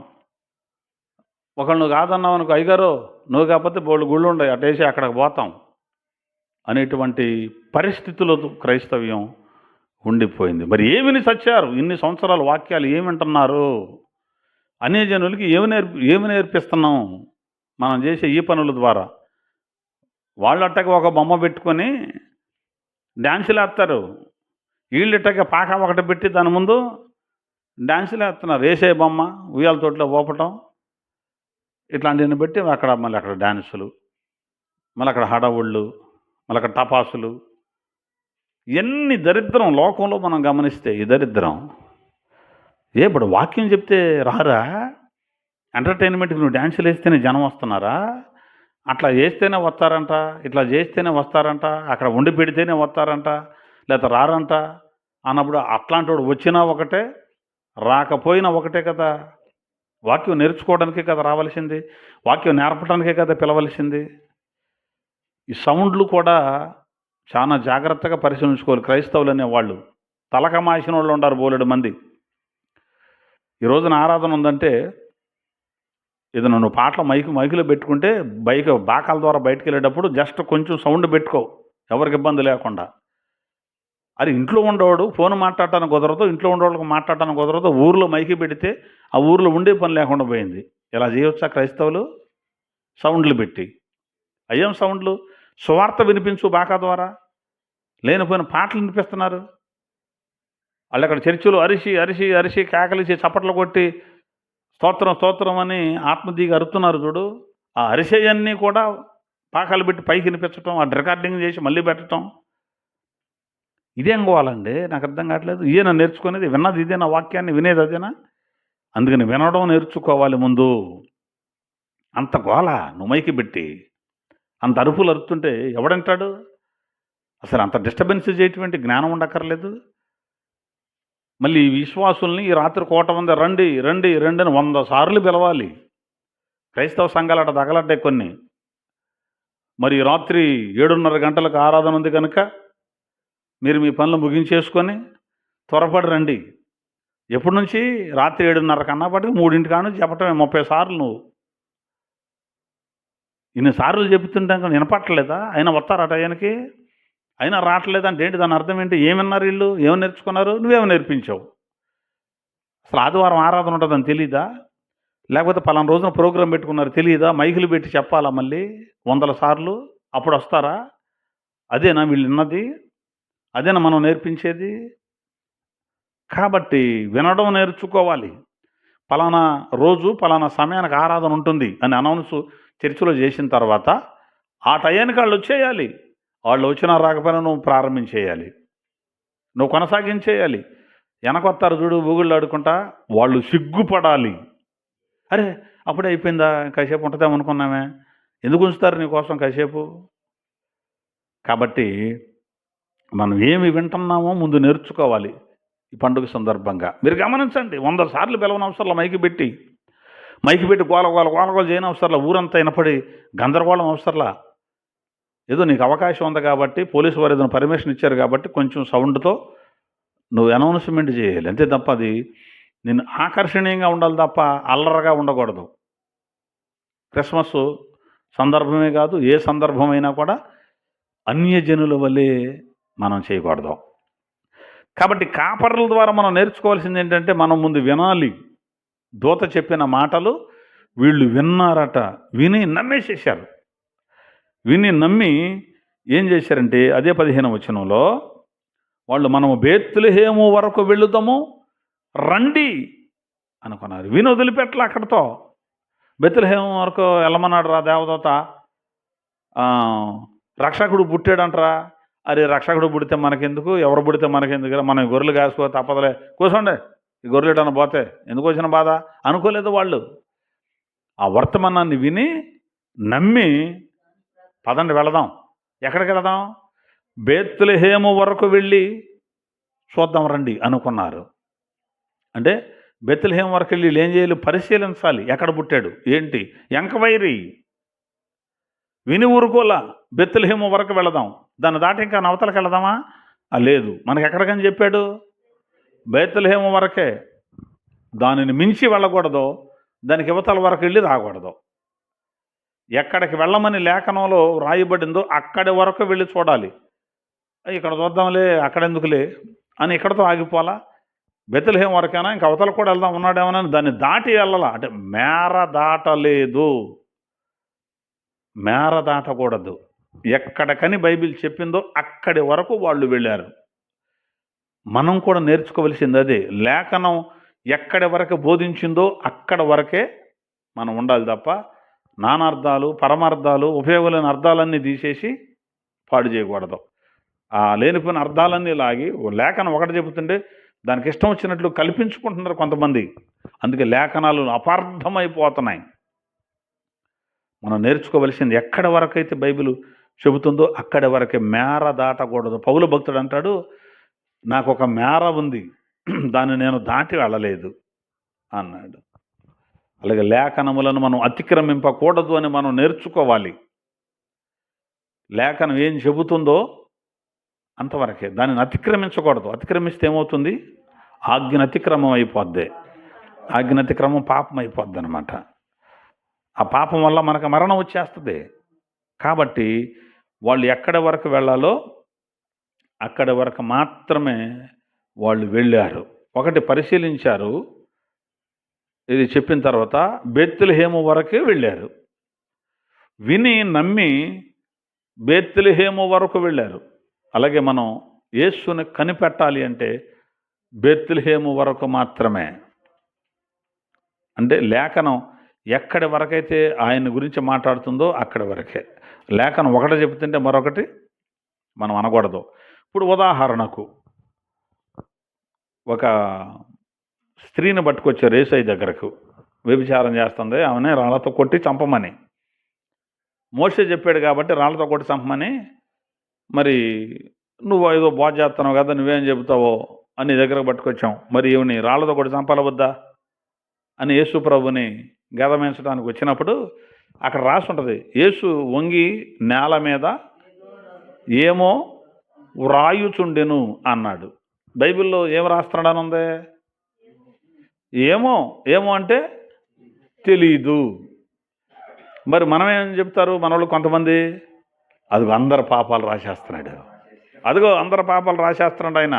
ఒకళ్ళు నువ్వు కాదన్నావు అనుకో, అయ్యగారు నువ్వు కాకపోతే బోళ్ళు గుళ్ళు ఉండవు, అటేసి అక్కడికి పోతాం అనేటువంటి పరిస్థితుల్లో క్రైస్తవ్యం ఉండిపోయింది. మరి ఏమిని సచ్చారు? ఇన్ని సంవత్సరాల వాక్యాలు ఏమి వింటున్నారు? అనే జనులకి ఏమి నేర్పిస్తున్నాం మనం చేసే ఈ పనుల ద్వారా? వాళ్ళట్టగా ఒక బొమ్మ పెట్టుకొని డ్యాన్సులు వేస్తారు, వీళ్ళట్టగా పాక ఒకటి పెట్టి దాని ముందు డ్యాన్సులు వేస్తున్నారు. వేసే బొమ్మ ఉయ్యాల తోటలో పోపటం, ఇట్లాంటివన్నీ పెట్టి అక్కడ మళ్ళీ అక్కడ డ్యాన్సులు, మళ్ళీ అక్కడ హడావుళ్ళు, మళ్ళీ అక్కడ టపాసులు. ఎన్ని దరిద్రం లోకంలో మనం గమనిస్తే, ఈ దరిద్రం. ఇప్పుడు వాక్యం చెప్తే రారా? ఎంటర్టైన్మెంట్కి నువ్వు డ్యాన్సులు వేస్తేనే జనం వస్తున్నారా? అట్లా చేస్తేనే వస్తారంట, ఇట్లా చేస్తేనే వస్తారంట, అక్కడ ఉండి పెడితేనే వస్తారంట, లేకపోతే రారంట అన్నప్పుడు అట్లాంటి వాడు వచ్చినా ఒకటే, రాకపోయినా ఒకటే కదా. వాక్యం నేర్చుకోవడానికే కదా రావాల్సింది, వాక్యం నేర్పడానికే కదా పిలవలసింది. ఈ సౌండ్లు కూడా చాలా జాగ్రత్తగా పరిశీలించుకోవాలి. క్రైస్తవులు అనేవాళ్ళు తలకమాసిన వాళ్ళు ఉంటారు బోలెడు మంది. ఈ రోజున ఆరాధన ఉందంటే ఏదైనా నువ్వు పాటలు మైకులో పెట్టుకుంటే బాకాల ద్వారా బయటకు వెళ్ళేటప్పుడు జస్ట్ కొంచెం సౌండ్ పెట్టుకో, ఎవరికి ఇబ్బంది లేకుండా. అది ఇంట్లో ఉండేవాడు ఫోన్ మాట్లాడటానికి కుదరదు, ఇంట్లో ఉండేవాళ్ళకి మాట్లాడటానికి కుదరదు, ఊర్లో మైకి పెడితే ఆ ఊర్లో ఉండే పని లేకుండా పోయింది. ఇలా చేయొచ్చా క్రైస్తవులు? సౌండ్లు పెట్టి. అయ్యేం సౌండ్లు? సువార్త వినిపించు బాకా ద్వారా, లేనిపోయిన పాటలు వినిపిస్తున్నారు. వాళ్ళు అక్కడ చర్చిలో అరిసి అరిసి అరిసి కేకలిసి చప్పట్లు కొట్టి స్తోత్రం స్తోత్రం అని ఆత్మదీగా అరుతున్నారు చూడు. ఆ అరిసేయన్నీ కూడా పాకాలు పెట్టి పైకి వినిపించటం, ఆ రికార్డింగ్ చేసి మళ్ళీ పెట్టడం, ఇదేం గోవాలండి? నాకు అర్థం కావట్లేదు. ఈయన నేర్చుకునేది విన్నది ఇదేనా? వాక్యాన్ని వినేది అదేనా? అందుకని వినడం నేర్చుకోవాలి ముందు. అంత గోల నువ్వు మైకి పెట్టి అంత అరుపులు అరుతుంటే ఎవడంటాడు? అసలు అంత డిస్టర్బెన్స్ చేయటువంటి జ్ఞానం ఉండక్కర్లేదు. మళ్ళీ ఈ విశ్వాసుల్ని ఈ రాత్రి 1,000 మంది రండి రండి రండి అని 100 సార్లు పిలవాలి. క్రైస్తవ సంఘాలు అట తగలడ్డాయి కొన్ని. మరి రాత్రి 7:30 గంటలకు ఆరాధన ఉంది కనుక మీరు మీ పనులు ముగించేసుకొని త్వరపడి రండి. ఎప్పటి నుంచి? రాత్రి 7:30 కన్నా పట్టి 3 కాడ నుంచి చెప్పటమే 30 సార్లు నువ్వు. ఇన్ని సార్లు చెబుతుంటాం కానీ వినపట్టలేదా? అయినా వస్తారట ఆయనకి, అయినా రావట్లేదంటే ఏంటి? దాని అర్థం ఏంటి? ఏమన్నారు వీళ్ళు? ఏమి నేర్చుకున్నారు? నువ్వేమో నేర్పించావు. అసలు ఆదివారం ఆరాధన ఉంటుందని తెలీదా? లేకపోతే పలానా రోజున ప్రోగ్రాం పెట్టుకున్నారు తెలియదా? మైకులు పెట్టి చెప్పాలా మళ్ళీ 100 సార్లు? అప్పుడు వస్తారా? అదేనా వీళ్ళు విన్నది? అదేనా మనం నేర్పించేది? కాబట్టి వినడం నేర్చుకోవాలి. పలానా రోజు పలానా సమయానికి ఆరాధన ఉంటుంది అని అనౌన్స్ చర్చిలో చేసిన తర్వాత ఆ టయానికి వాళ్ళు వచ్చేయాలి. వాళ్ళు వచ్చినా రాకపోయినా నువ్వు ప్రారంభించేయాలి, నువ్వు కొనసాగించేయాలి. వెనకొత్తారు చూడు ఊగుళ్ళు ఆడుకుంటా, వాళ్ళు సిగ్గుపడాలి. అరే అప్పుడే అయిపోయిందా? కాసేపు ఉంటుందేమనుకున్నామే. ఎందుకు ఉంచుతారు నీకోసం కాసేపు? కాబట్టి మనం ఏమి వింటున్నామో ముందు నేర్చుకోవాలి. ఈ పండుగ సందర్భంగా మీరు గమనించండి, 100 సార్లు పిలవనవసరంలో మైకి పెట్టి గోల గోల గోల గోల చేయని అవసరంలా, ఊరంతా వినపడి గందరగోళం అవసరంలా. ఏదో నీకు అవకాశం ఉంది కాబట్టి, పోలీసు వారు ఏదైనా పర్మిషన్ ఇచ్చారు కాబట్టి కొంచెం సౌండ్తో నువ్వు అనౌన్స్మెంట్ చేయాలి, అంతే తప్ప అది నేను ఆకర్షణీయంగా ఉండాలి తప్ప అల్లరగా ఉండకూడదు. క్రిస్మస్ సందర్భమే కాదు, ఏ సందర్భమైనా కూడా అన్యజనుల వలె మనం చేయకూడదు. కాబట్టి కాపర్ల ద్వారా మనం నేర్చుకోవాల్సింది ఏంటంటే, మనం ముందు వినాలి. దూత చెప్పిన మాటలు వీళ్ళు విన్నారట, విని నమ్మేసేసారు. విని నమ్మి ఏం చేశారంటే అదే 15వ వచనంలో వాళ్ళు మనము బేత్లెహేము వరకు వెళుదాము రండి అనుకున్నారు. విని వదిలిపెట్టలే అక్కడితో. బేత్లెహేము వరకు వెళ్ళమన్నాడు రా దేవదూత. రక్షకుడు పుట్టాడంటరా. అరే రక్షకుడు పుడితే మనకెందుకు, ఎవరు పుడితే మనకెందుకు, మనం గొర్రెలు కాసుకో తప్పదులే, కూర్చోండి ఈ గొర్రెటన్న పోతే ఎందుకు వచ్చిన బాధ అనుకోలేదు వాళ్ళు. ఆ వర్తమానాన్ని విని నమ్మి పదండి వెళదాం. ఎక్కడికి వెళదాం? బేత్లెహేము వరకు వెళ్ళి చూద్దాం రండి అనుకున్నారు. అంటే బేత్లెహేము వరకు వెళ్ళి ఏం చేయాలి? పరిశీలించాలి, ఎక్కడ పుట్టాడు ఏంటి. ఎంకవైరీ విని ఊరుకోలా. బేత్లెహేము వరకు వెళదాం, దాన్ని దాటి ఇంకా నవతలకు వెళదామా? లేదు, మనకి ఎక్కడికని చెప్పాడు? బేత్లెహేము వరకే, దానిని మించి వెళ్ళకూడదు, దానికి యువతల వరకు వెళ్ళి రాకూడదు. ఎక్కడికి వెళ్ళమని లేఖనంలో రాయబడిందో అక్కడి వరకు వెళ్ళి చూడాలి. ఇక్కడ చూద్దాంలే అక్కడెందుకులే అని ఇక్కడతో ఆగిపోలా. బేత్లెహేము వరకైనా ఇంకా అవతల కూడా వెళ్దాం ఉన్నాడేమోనని దాన్ని దాటి వెళ్ళాలా. అంటే మేర దాటలేదు, మేర దాటకూడదు. ఎక్కడికని బైబిల్ చెప్పిందో అక్కడి వరకు వాళ్ళు వెళ్ళారు. మనం కూడా నేర్చుకోవలసింది అదే. లేఖనం ఎక్కడి వరకు బోధించిందో అక్కడ వరకే మనం ఉండాలి తప్ప నానార్థాలు పరమార్థాలు ఉపయోగం లేని అర్థాలన్నీ తీసేసి పాడు చేయకూడదు. ఆ లేనిపోయిన అర్థాలన్నీ లాగి లేఖనం ఒకటి చెబుతుంటే దానికి ఇష్టం వచ్చినట్లు కల్పించుకుంటున్నారు కొంతమంది. అందుకే లేఖనాలు అపార్థమైపోతున్నాయి. మనం నేర్చుకోవలసింది ఎక్కడి వరకైతే బైబిల్ చెబుతుందో అక్కడి వరకే, మేర దాటకూడదు. పౌలు భక్తుడు అంటాడు, నాకు ఒక మేర ఉంది, దాన్ని నేను దాటి వెళ్ళలేదు అన్నాడు. అలాగే లేఖనములను మనం అతిక్రమింపకూడదు అని మనం నేర్చుకోవాలి. లేఖనం ఏం చెబుతుందో అంతవరకే, దానిని అతిక్రమించకూడదు. అతిక్రమిస్తే ఏమవుతుంది? ఆజ్ఞ అతిక్రమం అయిపోద్ది. ఆజ్ఞ అతిక్రమం పాపం అయిపోద్ది అనమాట. ఆ పాపం వల్ల మనకు మరణం వచ్చేస్తుంది. కాబట్టి వాళ్ళు ఎక్కడి వరకు వెళ్ళాలో అక్కడి వరకు మాత్రమే వాళ్ళు వెళ్ళారు. ఒకటి పరిశీలించారు. ఇది చెప్పిన తర్వాత బెత్లెహేము వరకే వెళ్ళారు. విని నమ్మి బెత్లెహేము వరకు వెళ్ళారు. అలాగే మనం యేసుని కనిపెట్టాలి అంటే బెత్లెహేము వరకు మాత్రమే. అంటే లేఖనం ఎక్కడి వరకైతే ఆయన గురించి మాట్లాడుతుందో అక్కడి వరకే. లేఖనం ఒకటి చెబుతుంటే మరొకటి మనం అనకూడదు. ఇప్పుడు ఉదాహరణకు ఒక స్త్రీని పట్టుకొచ్చారు యేసయ్య దగ్గరకు. వ్యభిచారం చేస్తుంది, ఆమెనే రాళ్లతో కొట్టి చంపమని. మోషే చెప్పాడు కాబట్టి రాళ్లతో కొట్టి చంపమని. మరి నువ్వు ఏదో బాధ చేస్తున్నావు కదా, నువ్వేం చెబుతావో అని దగ్గరకు పట్టుకొచ్చాం. మరి ఈవిని రాళ్లతో కొట్టి చంపాల వద్దా అని యేసు ప్రభుని గదమించడానికి వచ్చినప్పుడు అక్కడ రాసి ఉంటుంది, యేసు వంగి నేల మీద ఏమో వ్రాయుచుండెను అన్నాడు. బైబిల్లో ఏం రాస్తున్నాడని ఉంది? ఏమో. ఏమో అంటే తెలీదు. మరి మనమేం చెప్తారు మనోళ్ళు కొంతమంది? అదిగో అందరి పాపాలు రాసేస్తున్నాడు, అదిగో అందరి పాపాలు రాసేస్తున్నాడు ఆయన.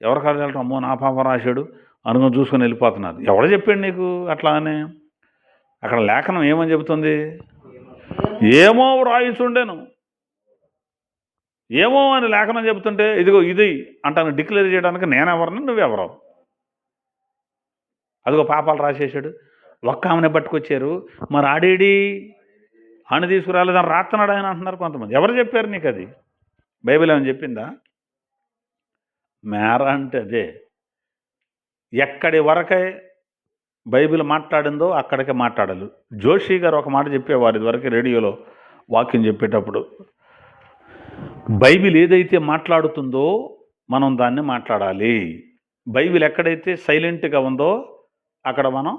ఎవరి కాదు వెళ్ళటం, అమ్మో నా పాపం రాశాడు అనుకుని చూసుకొని వెళ్ళిపోతున్నారు. ఎవడు చెప్పాడు నీకు అట్లా అని? అక్కడ లేఖనం ఏమని చెబుతుంది? ఏమో వ్రాయిచుండెను. ఏమో అని లేఖనం చెబుతుంటే ఇదిగో ఇది అంటాను డిక్లేర్ చేయడానికి నేనెవరిని, నువ్వెవరో? అదిగో పాపాలు రాసేసాడు. ఒక్క ఆమెను పట్టుకొచ్చారు, మరి ఆడేడి అని తీసుకురాలేదని రాస్తున్నాడు ఆయన అంటున్నారు కొంతమంది. ఎవరు చెప్పారు నీకు అది? బైబిల్ ఏమని చెప్పిందా? మేర అంటే అదే. ఎక్కడి వరకే బైబిల్ మాట్లాడిందో అక్కడికే మాట్లాడాలి. జోషి గారు ఒక మాట చెప్పేవారు ఇదివరకు రేడియోలో వాక్యం చెప్పేటప్పుడు, బైబిల్ ఏదైతే మాట్లాడుతుందో మనం దాన్ని మాట్లాడాలి. బైబిల్ ఎక్కడైతే సైలెంట్గా ఉందో అక్కడ మనం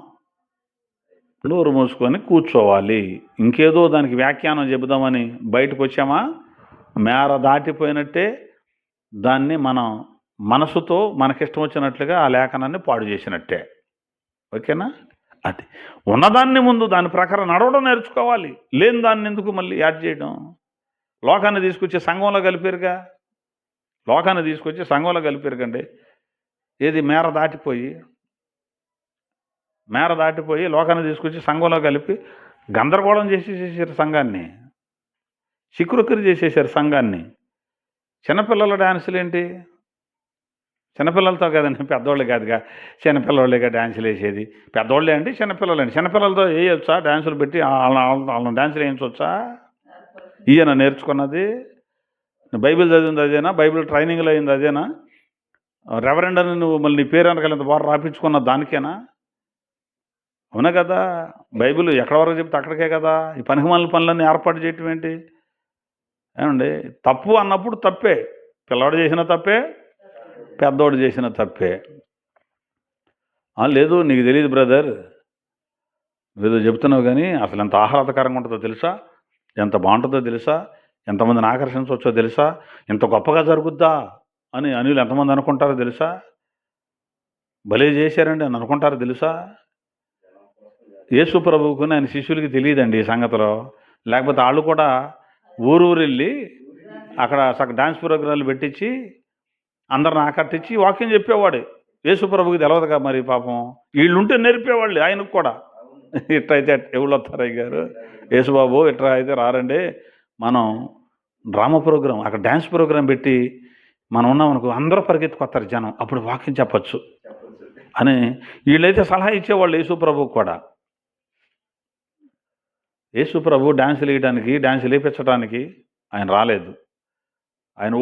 నోరు మూసుకొని కూర్చోవాలి. ఇంకేదో దానికి వ్యాఖ్యానం చెబుదామని బయటకు వచ్చామా, మేర దాటిపోయినట్టే దాన్ని మనం మనసుతో మనకిష్టం వచ్చినట్లుగా ఆ లేఖనాన్ని పాడు చేసినట్టే. ఓకేనా? అది ఉన్నదాన్ని ముందు దాని ప్రకారం నడవడం నేర్చుకోవాలి. లేని దాన్ని ఎందుకు మళ్ళీ యాడ్ చేయడం? లోకాన్ని తీసుకొచ్చి సంఘంలో కలిపారుగా, లోకాన్ని తీసుకొచ్చి సంఘంలో కలిపారుకండి. ఏది మేర దాటిపోయి లోకాన్ని తీసుకొచ్చి సంఘంలో కలిపి గందరగోళం చేసేసారు సంఘాన్ని, చిక్కురుక్కరు చేసేసారు సంఘాన్ని. చిన్నపిల్లల డ్యాన్సులు ఏంటి? చిన్నపిల్లలతో కదండి, పెద్దవాళ్ళు కాదుగా. చిన్నపిల్లవాళ్ళేగా డ్యాన్సులు వేసేది. పెద్దవాళ్ళే అండి, చిన్నపిల్లలండి. చిన్నపిల్లలతో వేయొచ్చా డ్యాన్సులు పెట్టి? వాళ్ళని డ్యాన్సులు వేయించవచ్చా? ఈయన నేర్చుకున్నది, బైబిల్ చదివింది అదేనా? బైబిల్ ట్రైనింగ్లో అయింది అదేనా? రెవరెండ్ అని నువ్వు మళ్ళీ నీ పేరు వెనకాలంత బాగా రాపించుకున్న దానికేనా? అవునా కదా? బైబిల్ ఎక్కడ వరకు చెప్తే అక్కడికే కదా. ఈ పనికిమాలిన పనులన్నీ ఏర్పాటు చేయటం ఏంటి? ఏమండి, తప్పు అన్నప్పుడు తప్పే. పిల్లవాడు చేసిన తప్పే, పెద్దవాడు చేసిన తప్పే. లేదు నీకు తెలియదు బ్రదర్, ఏదో చెప్తున్నావు కానీ అసలు ఎంత ఆహ్లాదకరంగా ఉంటుందో తెలుసా, ఎంత బాగుంటుందో తెలుసా, ఎంతమందిని ఆకర్షించవచ్చో తెలుసా, ఎంత గొప్పగా జరుగుద్దా అని అనిలు ఎంతమంది అనుకుంటారో తెలుసా, భలే చేశారండి అని అనుకుంటారో తెలుసా. యేసు ప్రభువుకుని ఆయన శిష్యులకి తెలియదండి ఈ సంగతిలో. లేకపోతే వాళ్ళు కూడా ఊరు వెళ్ళి అక్కడ డాన్స్ ప్రోగ్రాంలు పెట్టించి అందరిని ఆకట్టించి వాక్యం చెప్పేవాడు. యేసు ప్రభుకి తెలవదుగా మరి పాపం. వీళ్ళుంటే నేర్పేవాళ్ళు ఆయనకు కూడా. ఇట్లయితే ఎవరు వస్తారు అయ్యారు, యేసుబాబు ఇట్లా అయితే రారండి, మనం డ్రామా ప్రోగ్రాం అక్కడ డ్యాన్స్ ప్రోగ్రాం పెట్టి మనం ఉన్నామనుకో అందరూ పరిగెత్తుకొస్తారు జనం, అప్పుడు వాక్యం చెప్పచ్చు అని వీళ్ళైతే సలహా ఇచ్చేవాళ్ళు యేసు ప్రభుకు కూడా. యేసు ప్రభు డ్యాన్సులు వేయడానికి, డ్యాన్సులు వేయించడానికి ఆయన రాలేదు. ఆయన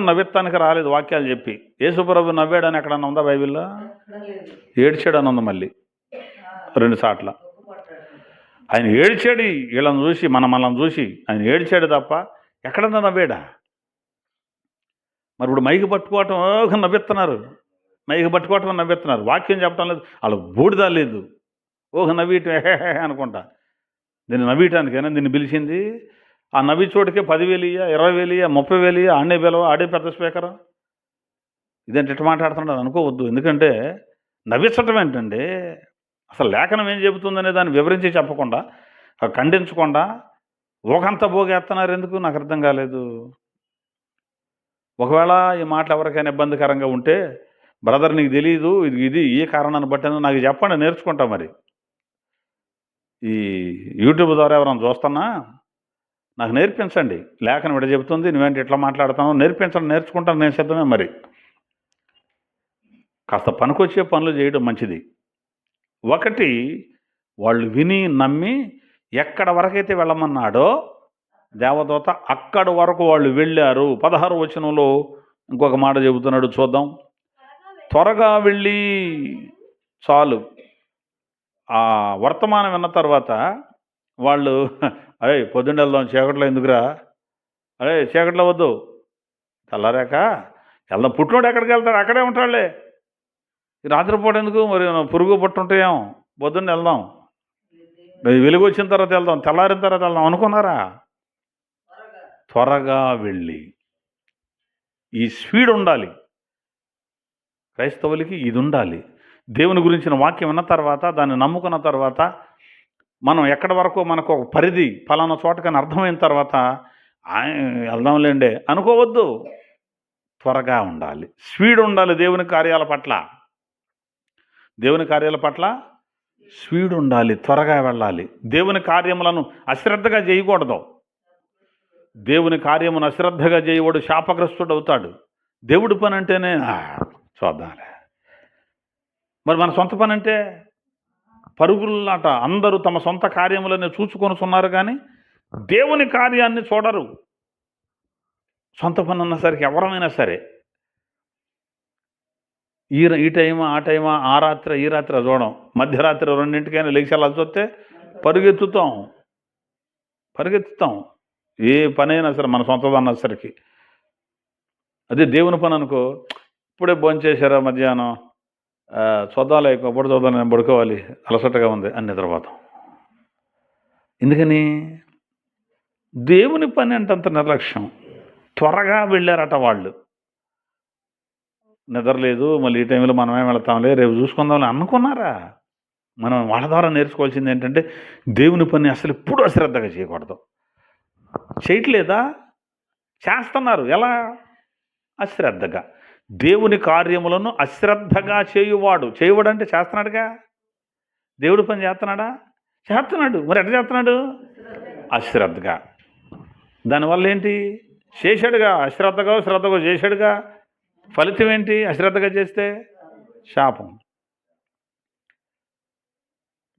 నవ్వెత్తానికి రాలేదు వాక్యాలు చెప్పి. యేసు ప్రభు నవ్వాడని ఎక్కడన్నా ఉందా బైబిల్లో? ఏడ్చాడని ఉంది మళ్ళీ 2 సార్లు. ఆయన ఏడ్చాడు వీళ్ళని చూసి, మనల్ని చూసి ఆయన ఏడ్చాడు తప్ప ఎక్కడన్నా నవ్వాడా? మరి ఇప్పుడు మైకి పట్టుకోవటం నవ్వెత్తున్నారు, వాక్యం చెప్పడం లేదు, వాళ్ళకి బూడిదా లేదు. నవ్వీయటం అనుకుంటా. దీన్ని నవ్వటానికైనా దీన్ని పిలిచింది? ఆ నవ్వి చోటుకే 10,000 ఇయ్య, 20,000 ఇయ్య, 30,000 ఇయ్య, ఆడే పిలవ, ఆడే పెద్ద స్పీకరు. ఇదేంటి ఇట్లా మాట్లాడుతున్నాడు అనుకోవద్దు. ఎందుకంటే నవ్వించటం ఏంటండి, అసలు లేఖనం ఏం చెబుతుందనే దాన్ని వివరించి చెప్పకుండా ఖండించకుండా ఒకంత భోగేస్తున్నారు ఎందుకు నాకు అర్థం కాలేదు. ఒకవేళ ఈ మాటలు ఎవరికైనా ఇబ్బందికరంగా ఉంటే, బ్రదర్ నీకు తెలియదు ఇది ఈ కారణాన్ని బట్టి నాకు చెప్పండి, నేర్చుకుంటా. మరి ఈ యూట్యూబ్ ద్వారా ఎవరైనా చూస్తున్నా నాకు నేర్పించండి. లేఖనం ఇక్కడ చెబుతుంది, నువ్వేంటి ఇట్లా మాట్లాడుతున్నావు, నేర్పించండి, నేర్చుకుంటాను, నేను సిద్ధమే. మరి కాస్త పనికొచ్చే పనులు చేయడం మంచిది. ఒకటి, వాళ్ళు విని నమ్మి ఎక్కడ వరకైతే వెళ్ళమన్నాడో దేవదూత అక్కడి వరకు వాళ్ళు వెళ్ళారు. 16వ వచనంలో ఇంకొక మాట చెబుతున్నాడు, చూద్దాం. త్వరగా వెళ్ళి చాలు. ఆ వర్తమానం విన్న తర్వాత వాళ్ళు, అరే పొద్దున్న వెళ్దాం, చీకట్లో ఎందుకురా, అరే చీకట్లో వద్దు, తెల్లారాక వెళ్దాం. పుట్టినోడు ఎక్కడికి వెళ్తాడు, అక్కడే ఉంటాడులే, రాత్రిపూట ఎందుకు, మరి పురుగు పుట్టుంటాయేమో, పొద్దున్న వెళ్దాం, వెలుగు వచ్చిన తర్వాత వెళ్దాం, తెల్లారిన తర్వాత వెళ్దాం అనుకున్నారా? త్వరగా వెళ్ళి. ఈ స్పీడ్ ఉండాలి క్రైస్తవులకి, ఇది ఉండాలి. దేవుని గురించిన వాక్యం విన్న తర్వాత, దాన్ని నమ్ముకున్న తర్వాత, మనం ఎక్కడి వరకు మనకు ఒక పరిధి ఫలానా చోటకని అర్థమైన తర్వాత వెళ్దాంలేండి అనుకోవద్దు. త్వరగా ఉండాలి, స్పీడ్ ఉండాలి. దేవుని కార్యాల పట్ల, దేవుని కార్యాల పట్ల స్పీడ్ ఉండాలి, త్వరగా వెళ్ళాలి. దేవుని కార్యములను అశ్రద్ధగా చేయకూడదు. దేవుని కార్యమును అశ్రద్ధగా చేయవాడు శాపగ్రస్తుడు అవుతాడు. దేవుడి పని అంటేనే చూద్దాంలే. మరి మన సొంత పని అంటే పరుగులాట. అందరూ తమ సొంత కార్యములనే చూసుకొనుచున్నారు, కానీ దేవుని కార్యాన్ని చూడరు. సొంత పని అన్నసరికి ఎవరమైనా సరే ఈ టైమా ఆ టైమా, ఆ రాత్రి ఈ రాత్రి చూడడం, మధ్యరాత్రి 2ంటికైనా లేచి వెళ్ళాల్సి వస్తే పరిగెత్తుతాం. ఏ పనైనా సరే మన సొంతది అన్నసరికి. అదే దేవుని పని అనుకో, ఇప్పుడే భోంచేశారా మధ్యాహ్నం, చూద్దాంలే, ఎప్పుడు చూద్దాం, నేను పడుకోవాలి, అలసటగా ఉంది అని నిద్రపోతాం. ఎందుకని? దేవుని పని అంటే అంత నిర్లక్ష్యం. త్వరగా వెళ్ళారట వాళ్ళు. నిద్రలేదు, మళ్ళీ ఈ టైంలో మనమేం వెళతాంలే, రేపు చూసుకుందాంలే అనుకున్నారా? మనం వాళ్ళ ద్వారా నేర్చుకోవాల్సింది ఏంటంటే, దేవుని పని అసలు ఎప్పుడు అశ్రద్ధగా చేయకూడదు. చేయట్లేదా? చేస్తున్నారు. ఎలా? అశ్రద్ధగా. దేవుని కార్యములను అశ్రద్ధగా చేయవాడు అంటే చేస్తున్నాడుగా. దేవుడి పని చేస్తున్నాడా? చేస్తున్నాడు. మరి ఎట్లా చేస్తున్నాడు? అశ్రద్ధగా. దానివల్ల ఏంటి? చేశాడుగా, శ్రద్ధగా చేశాడుగా. ఫలితం ఏంటి? అశ్రద్ధగా చేస్తే శాపం.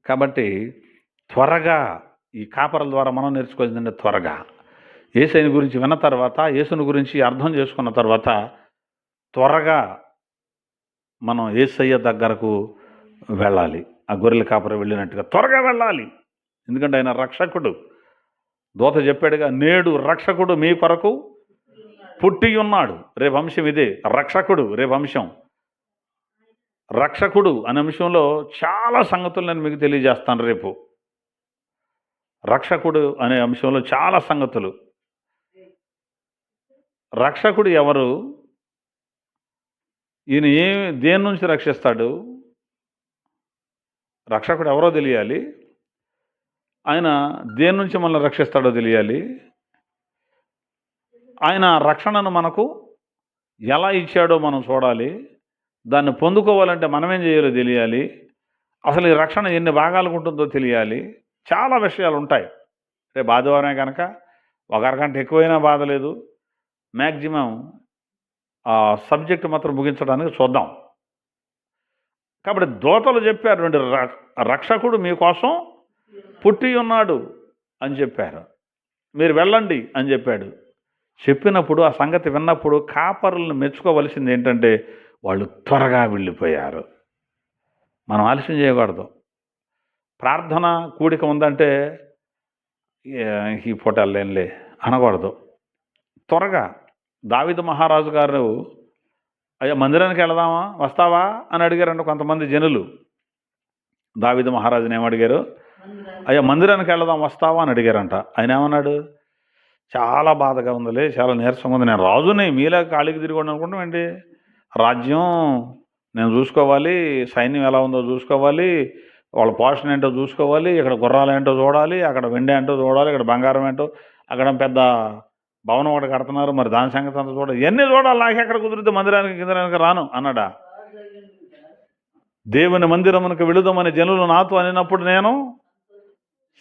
కాబట్టి త్వరగా, ఈ కాపరుల ద్వారా మనం నేర్చుకోవాల్సిందంటే త్వరగా యేసుని గురించి విన్న తర్వాత, యేసుని గురించి అర్థం చేసుకున్న తర్వాత త్వరగా మనం యేసయ్య దగ్గరకు వెళ్ళాలి. ఆ గొర్రెల కాపరి వెళ్ళినట్టుగా త్వరగా వెళ్ళాలి. ఎందుకంటే ఆయన రక్షకుడు. దూత చెప్పాడుగా, నేడు రక్షకుడు మీ కొరకు పుట్టి ఉన్నాడు. రేపు అంశం ఇదే, రక్షకుడు రేపు అంశం. రక్షకుడు అనే అంశంలో చాలా సంగతులు నేను మీకు తెలియజేస్తాను రేపు. రక్షకుడు అనే అంశంలో చాలా సంగతులు. రక్షకుడు ఎవరు? ఈయన దేని నుంచి రక్షిస్తాడు? రక్షకుడు ఎవరో తెలియాలి. ఆయన దేని నుంచి మనల్ని రక్షిస్తాడో తెలియాలి. ఆయన రక్షణను మనకు ఎలా ఇచ్చాడో మనం చూడాలి. దాన్ని పొందుకోవాలంటే మనమేం చేయాలో తెలియాలి. అసలు ఈ రక్షణ ఎన్ని భాగాలకు ఉంటుందో తెలియాలి. చాలా విషయాలు ఉంటాయి. రేపు ఆదివారమే కనుక ఒక అరగంట ఎక్కువైనా బాధ లేదు. మ్యాక్సిమం ఆ సబ్జెక్టు మాత్రం ముగించడానికి చూద్దాం. కాబట్టి దూతలు చెప్పారు, రక్షకుడు మీకోసం పుట్టి ఉన్నాడు అని చెప్పారు, మీరు వెళ్ళండి అని చెప్పాడు. చెప్పినప్పుడు, ఆ సంగతి విన్నప్పుడు కాపరులను మెచ్చుకోవలసింది ఏంటంటే వాళ్ళు త్వరగా వెళ్ళిపోయారు. మనం ఆలస్యం చేయకూడదు. ప్రార్థన కూడిక ఉందంటే ఈ పూట వెళ్ళేంలే అనకూడదు. త్వరగా. దావీదు మహారాజు గారు, అయ్యా మందిరానికి వెళదామా, వస్తావా అని అడిగారంట కొంతమంది జనులు. దావీదు మహారాజుని ఏమడిగారు? అయ్యా మందిరానికి వెళదాం, వస్తావా అని అడిగారంట. ఆయన ఏమన్నాడు? చాలా బాధగా ఉందిలే, చాలా నీరసంగా ఉంది, నేను రాజుని, మీలా ఖాళీకి తిరిగి అనుకుంటాం ఏంటి? రాజ్యం నేను చూసుకోవాలి, సైన్యం ఎలా ఉందో చూసుకోవాలి, వాళ్ళ పోషణ ఏంటో చూసుకోవాలి, ఇక్కడ గుర్రాలు ఏంటో చూడాలి, అక్కడ వెండి ఏంటో చూడాలి, ఇక్కడ బంగారం ఏంటో, అక్కడ పెద్ద భవనం ఒకటి కడుతున్నారు, మరి దాని సంగతి అంతా చూడాలి, ఇవన్నీ చూడాలి. నాకు ఎక్కడ కుదిరితే మందిరానికి కిందరానికి రాను అన్నాడా? దేవుని మందిరమునకు వెళుదామని జనులు నాతో అనినప్పుడు నేను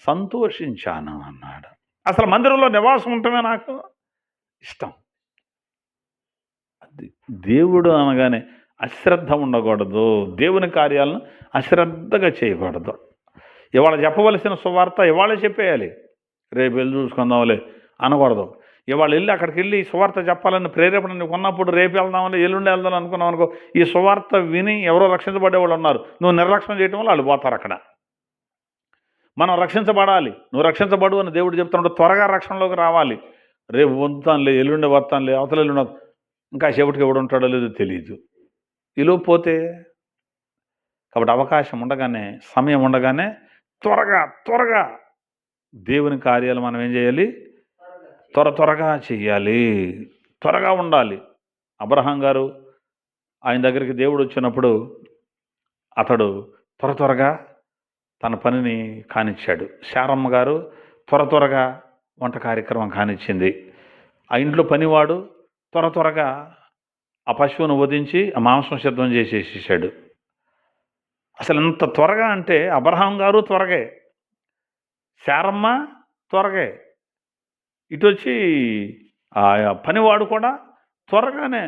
సంతోషించాను అన్నాడు. అసలు మందిరంలో నివాసం ఉండటమే నాకు ఇష్టం. దేవుడు అనగానే అశ్రద్ధ ఉండకూడదు, దేవుని కార్యాలను అశ్రద్ధగా చేయకూడదు. ఇవాళ చెప్పవలసిన సువార్త ఇవాళే చెప్పేయాలి, రేపు వెళ్ళి చూసుకుందాంలే అనకూడదు. ఇవాళ వెళ్ళి అక్కడికి వెళ్ళి సువార్త చెప్పాలని ప్రేరేపణ నీకు ఉన్నప్పుడు రేపు వెళ్దామని ఎల్లుండి వెళ్దాం అనుకున్నావు అనుకో, ఈ సువార్త విని ఎవరో రక్షించబడే వాళ్ళు ఉన్నారు, నువ్వు నిర్లక్ష్యం చేయటం వల్ల వాళ్ళు పోతారు. అక్కడ మనం రక్షించబడాలి, నువ్వు రక్షించబడు అని దేవుడు చెప్తున్నాడు. త్వరగా రక్షణలోకి రావాలి. రేపు వస్తానులే, ఎల్లుండి వస్తానులే, అవతల ఎల్లుండి ఇంకా సేపటికి ఎవడు ఉంటాడో లేదో తెలియదు, ఈలోపు పోతే. కాబట్టి అవకాశం ఉండగానే, సమయం ఉండగానే త్వరగా దేవుని కార్యాలు మనం ఏం చేయాలి? త్వరగా చెయ్యాలి, త్వరగా ఉండాలి. అబ్రహాం గారు ఆయన దగ్గరికి దేవుడు వచ్చినప్పుడు అతడు త్వరగా తన పనిని కానిచ్చాడు. శారమ్మ గారు త్వరగా వంట కార్యక్రమం కానిచ్చింది. ఆ ఇంట్లో పనివాడు త్వరగా ఆ పశువును వధించి ఆ మాంసం సిద్ధం చేసేసాడు. అసలు ఎంత త్వరగా అంటే అబ్రహాం గారు త్వరగే, శారమ్మ త్వరగే, ఇటు వచ్చి ఆ పనివాడు కూడా త్వరగానే.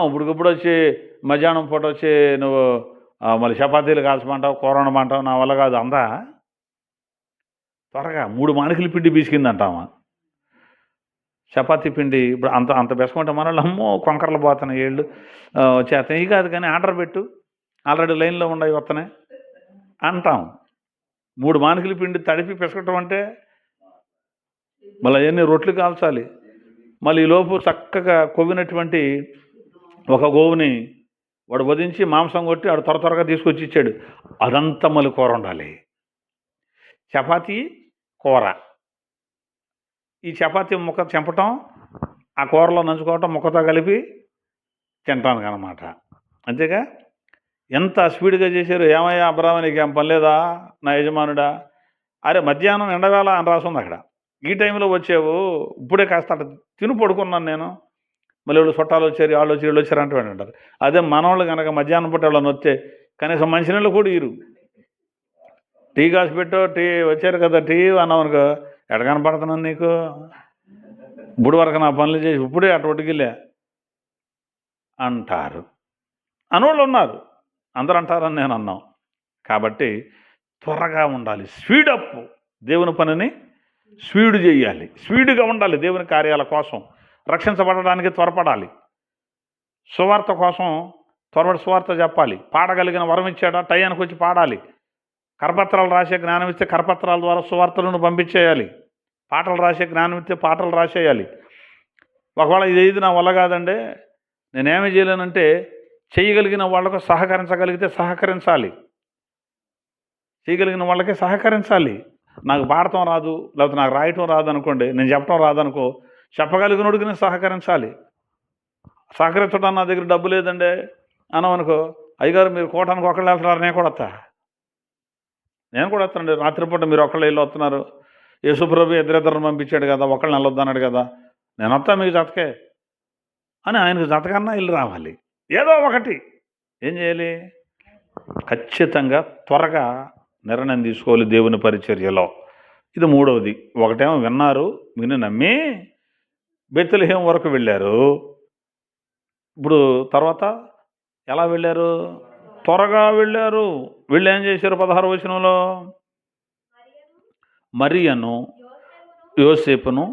ఇప్పుడికప్పుడు వచ్చి మధ్యాహ్నం పూట వచ్చి నువ్వు మళ్ళీ చపాతీలు కాల్చమంటావు, కూర వండమంటావు, నా వల్ల కాదు అందా. త్వరగా 3 మానికల పిండి బీసికిందంటామా చపాతీ పిండి. ఇప్పుడు అంత బెసకుంటే మన అమ్మో కొంకరలు పోతున్నాయి, ఏళ్ళు చేస్తాయి. ఇక కాదు కానీ ఆర్డర్ పెట్టు, ఆల్రెడీ లైన్లో ఉన్నాయి వస్తున్నాయి అంటాం. 3 మానికల పిండి తడిపి పెసకటం అంటే మళ్ళీ అవన్నీ రొట్లు కాల్చాలి. మళ్ళీ ఈలోపు చక్కగా కొవ్వినటువంటి ఒక గోవుని వాడు వధించి మాంసం కొట్టి వాడు త్వరగా తీసుకొచ్చి ఇచ్చాడు. అదంతా మళ్ళీ కూర ఉండాలి, చపాతీ కూర. ఈ చపాతీ ముక్క చెంపటం, ఆ కూరలో నంచుకోవటం, ముక్కతో కలిపి తింటాను అనమాట. అంతేగా ఎంత స్పీడ్గా చేశారు. ఏమయ్యా అబ్రాహ్మ నీకు ఏం పని లేదా నా యజమానుడా? అరే మధ్యాహ్నం ఎండవేళ అని రాసింది అక్కడ, ఈ టైంలో వచ్చావు, ఇప్పుడే కాస్త అట్లా తిని పడుకున్నాను నేను, మళ్ళీ వాళ్ళు చుట్టాలు వచ్చారు, వాళ్ళు వచ్చి వీళ్ళు వచ్చారు అంటారు. అదే మనవాళ్ళు కనుక మధ్యాహ్నం పూట వాళ్ళని వస్తే కనీసం మంచినీళ్ళు కూడా ఇరు, టీ కాసి పెట్టు, టీ వచ్చారు కదా టీ అన్నామనుకో, ఎడ కనపడుతున్నాను నీకు, ఇప్పుడు వరకు నా పనులు చేసి ఇప్పుడే అటువంటికిలే అంటారు. అనోళ్ళు ఉన్నారు, అందరూ అంటారని నేను అన్నాం. కాబట్టి త్వరగా ఉండాలి, స్పీడప్. దేవుని పనిని స్పీడ్ చేయాలి, స్పీడ్గా ఉండాలి. దేవుని కార్యాల కోసం రక్షించబడడానికి త్వరపడాలి. సువార్త కోసం సువార్త చెప్పాలి. పాడగలిగిన వరం ఇచ్చాడా, టయానికి వచ్చి పాడాలి. కరపత్రాలు రాసే జ్ఞానం ఇస్తే కరపత్రాల ద్వారా సువార్తలను పంపించేయాలి. పాటలు రాసే జ్ఞానం ఇస్తే పాటలు రాసేయాలి. ఒకవేళ ఇది నా వల్ల కాదండి, నేనేమి చేయలేనంటే చేయగలిగిన వాళ్ళకు సహకరించగలిగితే సహకరించాలి, చేయగలిగిన వాళ్ళకి సహకరించాలి. నాకు పాడటం రాదు, లేకపోతే నాకు రాయటం రాదు అనుకోండి, నేను చెప్పడం రాదనుకో, చెప్పగలిగినోడికి నేను సహకరించాలి. సహకరించడం నా దగ్గర డబ్బు లేదండి అన్నామనుకో, అయ్యగారు మీరు కోటానికి ఒకళ్ళు వెళ్తున్నారు, నేను కూడా వస్తానండి. రాత్రిపూట మీరు ఒకళ్ళు వెళ్ళి వస్తున్నారు, యేసుప్రభు ఇద్దరిద్దరిని పంపించాడు కదా, ఒకళ్ళని వెళ్ళొద్దన్నాడు కదా, నేను వస్తా మీకు జతకే అని ఆయనకు జతకన్నా వెళ్ళి రావాలి. ఏదో ఒకటి ఏం చేయాలి, ఖచ్చితంగా త్వరగా నిర్ణయం తీసుకోవాలి దేవుని పరిచర్యలో. ఇది మూడవది. ఒకటేమో విన్నారు, విని నమ్మి బెత్లెహేం వరకు వెళ్ళారు. ఇప్పుడు తర్వాత ఎలా వెళ్ళారు? త్వరగా వెళ్ళారు. వీళ్ళు ఏం చేశారు? 16వ వచనంలో మరియను యోసేపును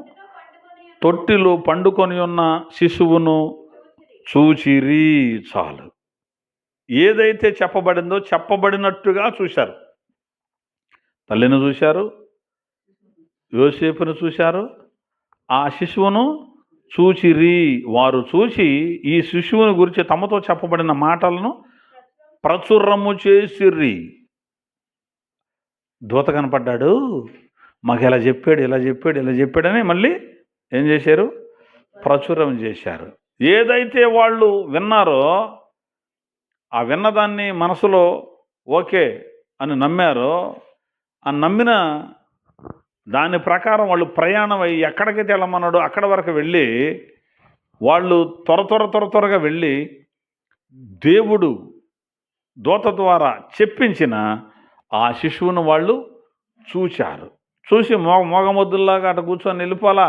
తొట్టిలో పండుకొని ఉన్న శిశువును చూచిరి. చాలు. ఏదైతే చెప్పబడిందో చెప్పబడినట్టుగా చూశారు. తల్లిని చూశారు, యోసేపును చూశారు, ఆ శిశువును చూచిరి. వారు చూచి ఈ శిశువుని గురించి తమతో చెప్పబడిన మాటలను ప్రచురము చేసిర్రి. దూత కనపడ్డాడు, మాకు ఇలా చెప్పాడు, ఇలా చెప్పాడు, ఇలా చెప్పాడని మళ్ళీ ఏం చేశారు? ప్రచురం చేశారు. ఏదైతే వాళ్ళు విన్నారో ఆ విన్నదాన్ని మనసులో ఓకే అని నమ్మారో, ఆ నమ్మిన దాని ప్రకారం వాళ్ళు ప్రయాణం అయ్యి ఎక్కడికైతే వెళ్ళమన్నాడో అక్కడ వరకు వెళ్ళి, వాళ్ళు త్వరగా వెళ్ళి దేవుడు దూత ద్వారా చెప్పించిన ఆ శిశువును వాళ్ళు చూశారు. చూసి మోగమొద్దుల్లాగా అటు కూర్చొని వెళ్ళిపోలా.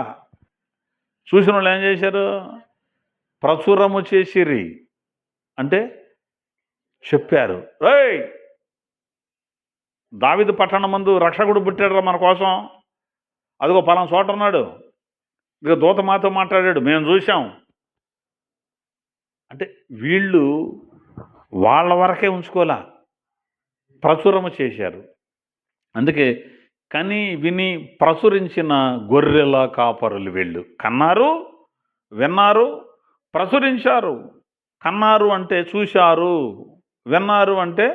చూసిన వాళ్ళు ఏం చేశారు? ప్రచురము చేసిరి, అంటే చెప్పారు. ఏయ్, దావీదు పట్టణమందు రక్షకుడు పుట్టాడురా మన కోసం, అదిగో పలానా చోట ఉన్నాడు, ఇక దూత మాతో మాట్లాడాడు, మేము చూసాం. అంటే వీళ్ళు వాళ్ళ వరకే ఉంచుకోలా, ప్రచురము చేశారు. అందుకే కని విని ప్రచురించిన గొర్రెల కాపరులు వీళ్ళు. కన్నారు, విన్నారు, ప్రచురించారు. కన్నారు అంటే చూశారు, విన్నారు అంటే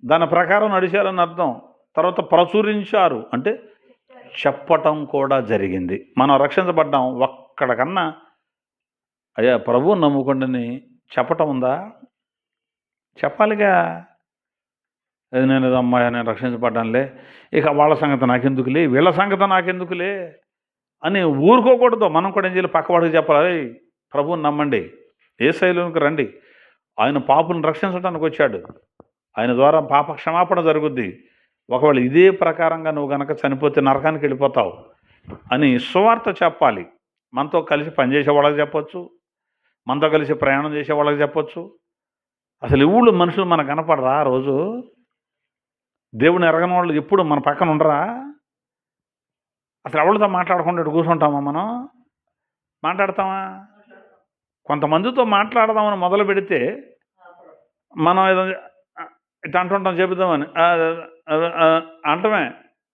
దాని ప్రకారం నడిచారని అర్థం. తర్వాత ప్రచురించారు అంటే చెప్పటం కూడా జరిగింది. మనం రక్షించబడ్డాం, ఒక్కడికన్నా అయ్యా ప్రభువు నమ్ముకుండని చెప్పటం ఉందా? చెప్పాలిగా. అది నేను అమ్మాయి నేను రక్షించబడ్డానులే, ఇక వాళ్ళ సంగతి నాకెందుకులే, వీళ్ళ సంగతి నాకెందుకులే అని ఊరుకోకూడదు. మనం కూడా ఏం చేయాలి? పక్కవాడికి చెప్పాలి, ప్రభువుని నమ్మండి, యేసయ్యలోనికి రండి, ఆయన పాపులను రక్షించడానికి వచ్చాడు, ఆయన ద్వారా పాప క్షమాపణ జరుగుద్ది. ఒకవేళ ఇదే ప్రకారంగా నువ్వు గనక చనిపోతే నరకానికి వెళ్ళిపోతావు అని సువార్త చెప్పాలి. మనతో కలిసి పనిచేసే వాళ్ళకి చెప్పొచ్చు, మనతో కలిసి ప్రయాణం చేసే వాళ్ళకి చెప్పొచ్చు. అసలు ఎవళ్ళు మనుషులు మనకు కనపడరా? రోజు దేవుని ఎరగని వాళ్ళు ఎప్పుడు మన పక్కన ఉండరా? అసలు ఎవరితో మాట్లాడకుండా ఇటు కూర్చుంటామా? మనం మాట్లాడతామా? కొంతమందితో మాట్లాడదామని మొదలు పెడితే మనం ఏదో ఇట్లా అంటుంటాం, చెబుదామని అంటమే,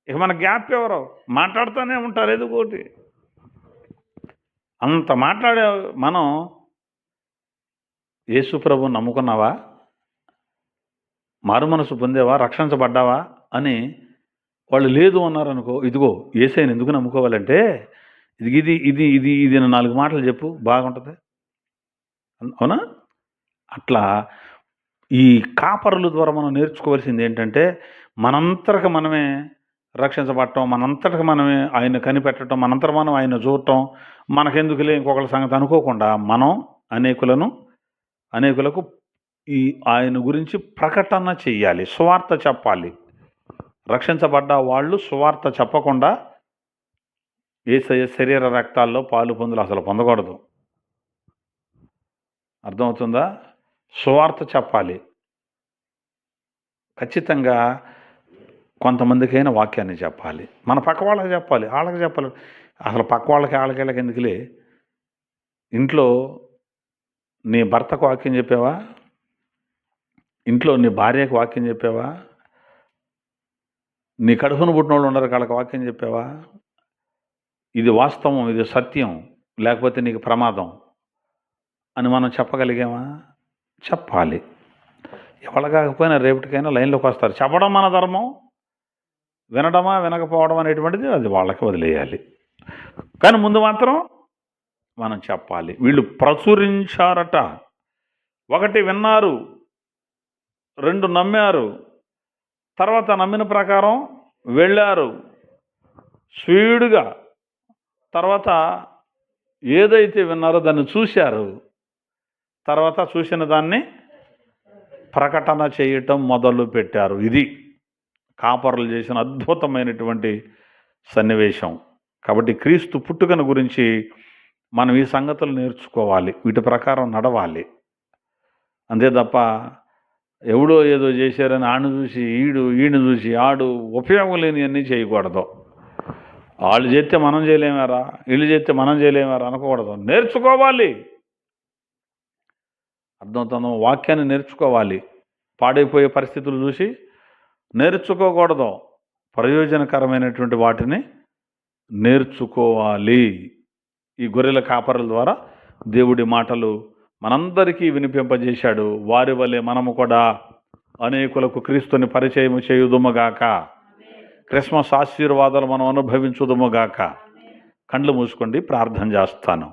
ఇక మన గ్యాప్ ఎవరో మాట్లాడుతూనే ఉంటారు ఏదో ఒకటి. అంత మాట్లాడే మనం యేసు ప్రభువుని నమ్ముకున్నావా, మారు మనసు పొందేవా, రక్షించబడ్డావా అని వాళ్ళు లేదు అన్నారనుకో, ఇదిగో యేసయ్యని ఎందుకు నమ్ముకోవాలంటే ఇది ఇది ఇది ఇది 4 మాటలు చెప్పు, బాగుంటుంది. అవునా? అట్లా ఈ కాపరుల ద్వారా మనం నేర్చుకోవాల్సింది ఏంటంటే, మనంతటకి మనమే రక్షించబడటం, మనంతటకి మనమే ఆయన కనిపెట్టడం, మనంతట మనం ఆయన చూడటం, మనకెందుకులే ఇంకొకళ్ళ సంగతి అనుకోకుండా మనం అనేకులకు ఈ ఆయన గురించి ప్రకటన చెయ్యాలి, సువార్త చెప్పాలి. రక్షించబడ్డ వాళ్ళు సువార్త చెప్పకుండా యేసయ్య శరీర రక్తాల్లో పాలు పొందులు అసలు పొందకూడదు. అర్థమవుతుందా? సువార్త చెప్పాలి ఖచ్చితంగా. కొంతమందికైనా వాక్యాన్ని చెప్పాలి, మన పక్క వాళ్ళకి చెప్పాలి, వాళ్ళకి చెప్పాలి. అసలు పక్క వాళ్ళకి వాళ్ళకి ఎందుకులే. ఇంట్లో నీ భర్తకు వాక్యం చెప్పావా? ఇంట్లో నీ భార్యకు వాక్యం చెప్పావా? నీ కడుపును పుట్టిన వాళ్ళు ఉండరు, వాళ్ళకి వాక్యం చెప్పావా? ఇది వాస్తవం, ఇది సత్యం, లేకపోతే నీకు ప్రమాదం అని మనం చెప్పగలిగామా? చెప్పాలి. ఎవరు కాకపోయినా రేపటికైనా లైన్లోకి వస్తారు. చెప్పడం మన ధర్మం, వినడమా వినకపోవడం అనేటువంటిది అది వాళ్ళకి వదిలేయాలి. కానీ ముందు మాత్రం మనం చెప్పాలి. వీళ్ళు ప్రచురించారట. 1 విన్నారు, 2 నమ్మారు, తర్వాత నమ్మిన ప్రకారం వెళ్ళారు స్పీడ్గా. తర్వాత ఏదైతే విన్నారో దాన్ని చూశారు, తర్వాత చూసిన దాన్ని ప్రకటన చేయటం మొదలు పెట్టారు. ఇది కాపరులు చేసిన అద్భుతమైనటువంటి సన్నివేశం. కాబట్టి క్రీస్తు పుట్టుకను గురించి మనం ఈ సంగతులు నేర్చుకోవాలి, వీటి ప్రకారం నడవాలి. అంతే తప్ప ఎవడో ఏదో చేశారని ఆడిని చూసి ఈయన చూసి ఆడు ఉపయోగం లేని అన్నీ చేయకూడదు. వాళ్ళు చేస్తే మనం చేయలేమారా, వీళ్ళు చేస్తే మనం చేయలేమారా అనకూడదు. నేర్చుకోవాలి. అర్థమవుతుందో? వాక్యాన్ని నేర్చుకోవాలి. పాడైపోయే పరిస్థితులు చూసి నేర్చుకోకూడదు, ప్రయోజనకరమైనటువంటి వాటిని నేర్చుకోవాలి. ఈ గొర్రెల కాపరుల ద్వారా దేవుడి మాటలు మనందరికీ వినిపింపజేశాడు. వారి వలె మనము కూడా అనేకులకు క్రీస్తుని పరిచయం చేయుదుముగాక. క్రిస్మస్ ఆశీర్వాదాలు మనం అనుభవించుదుముగాక. కళ్ళు మూసుకోండి, ప్రార్థన చేస్తాను.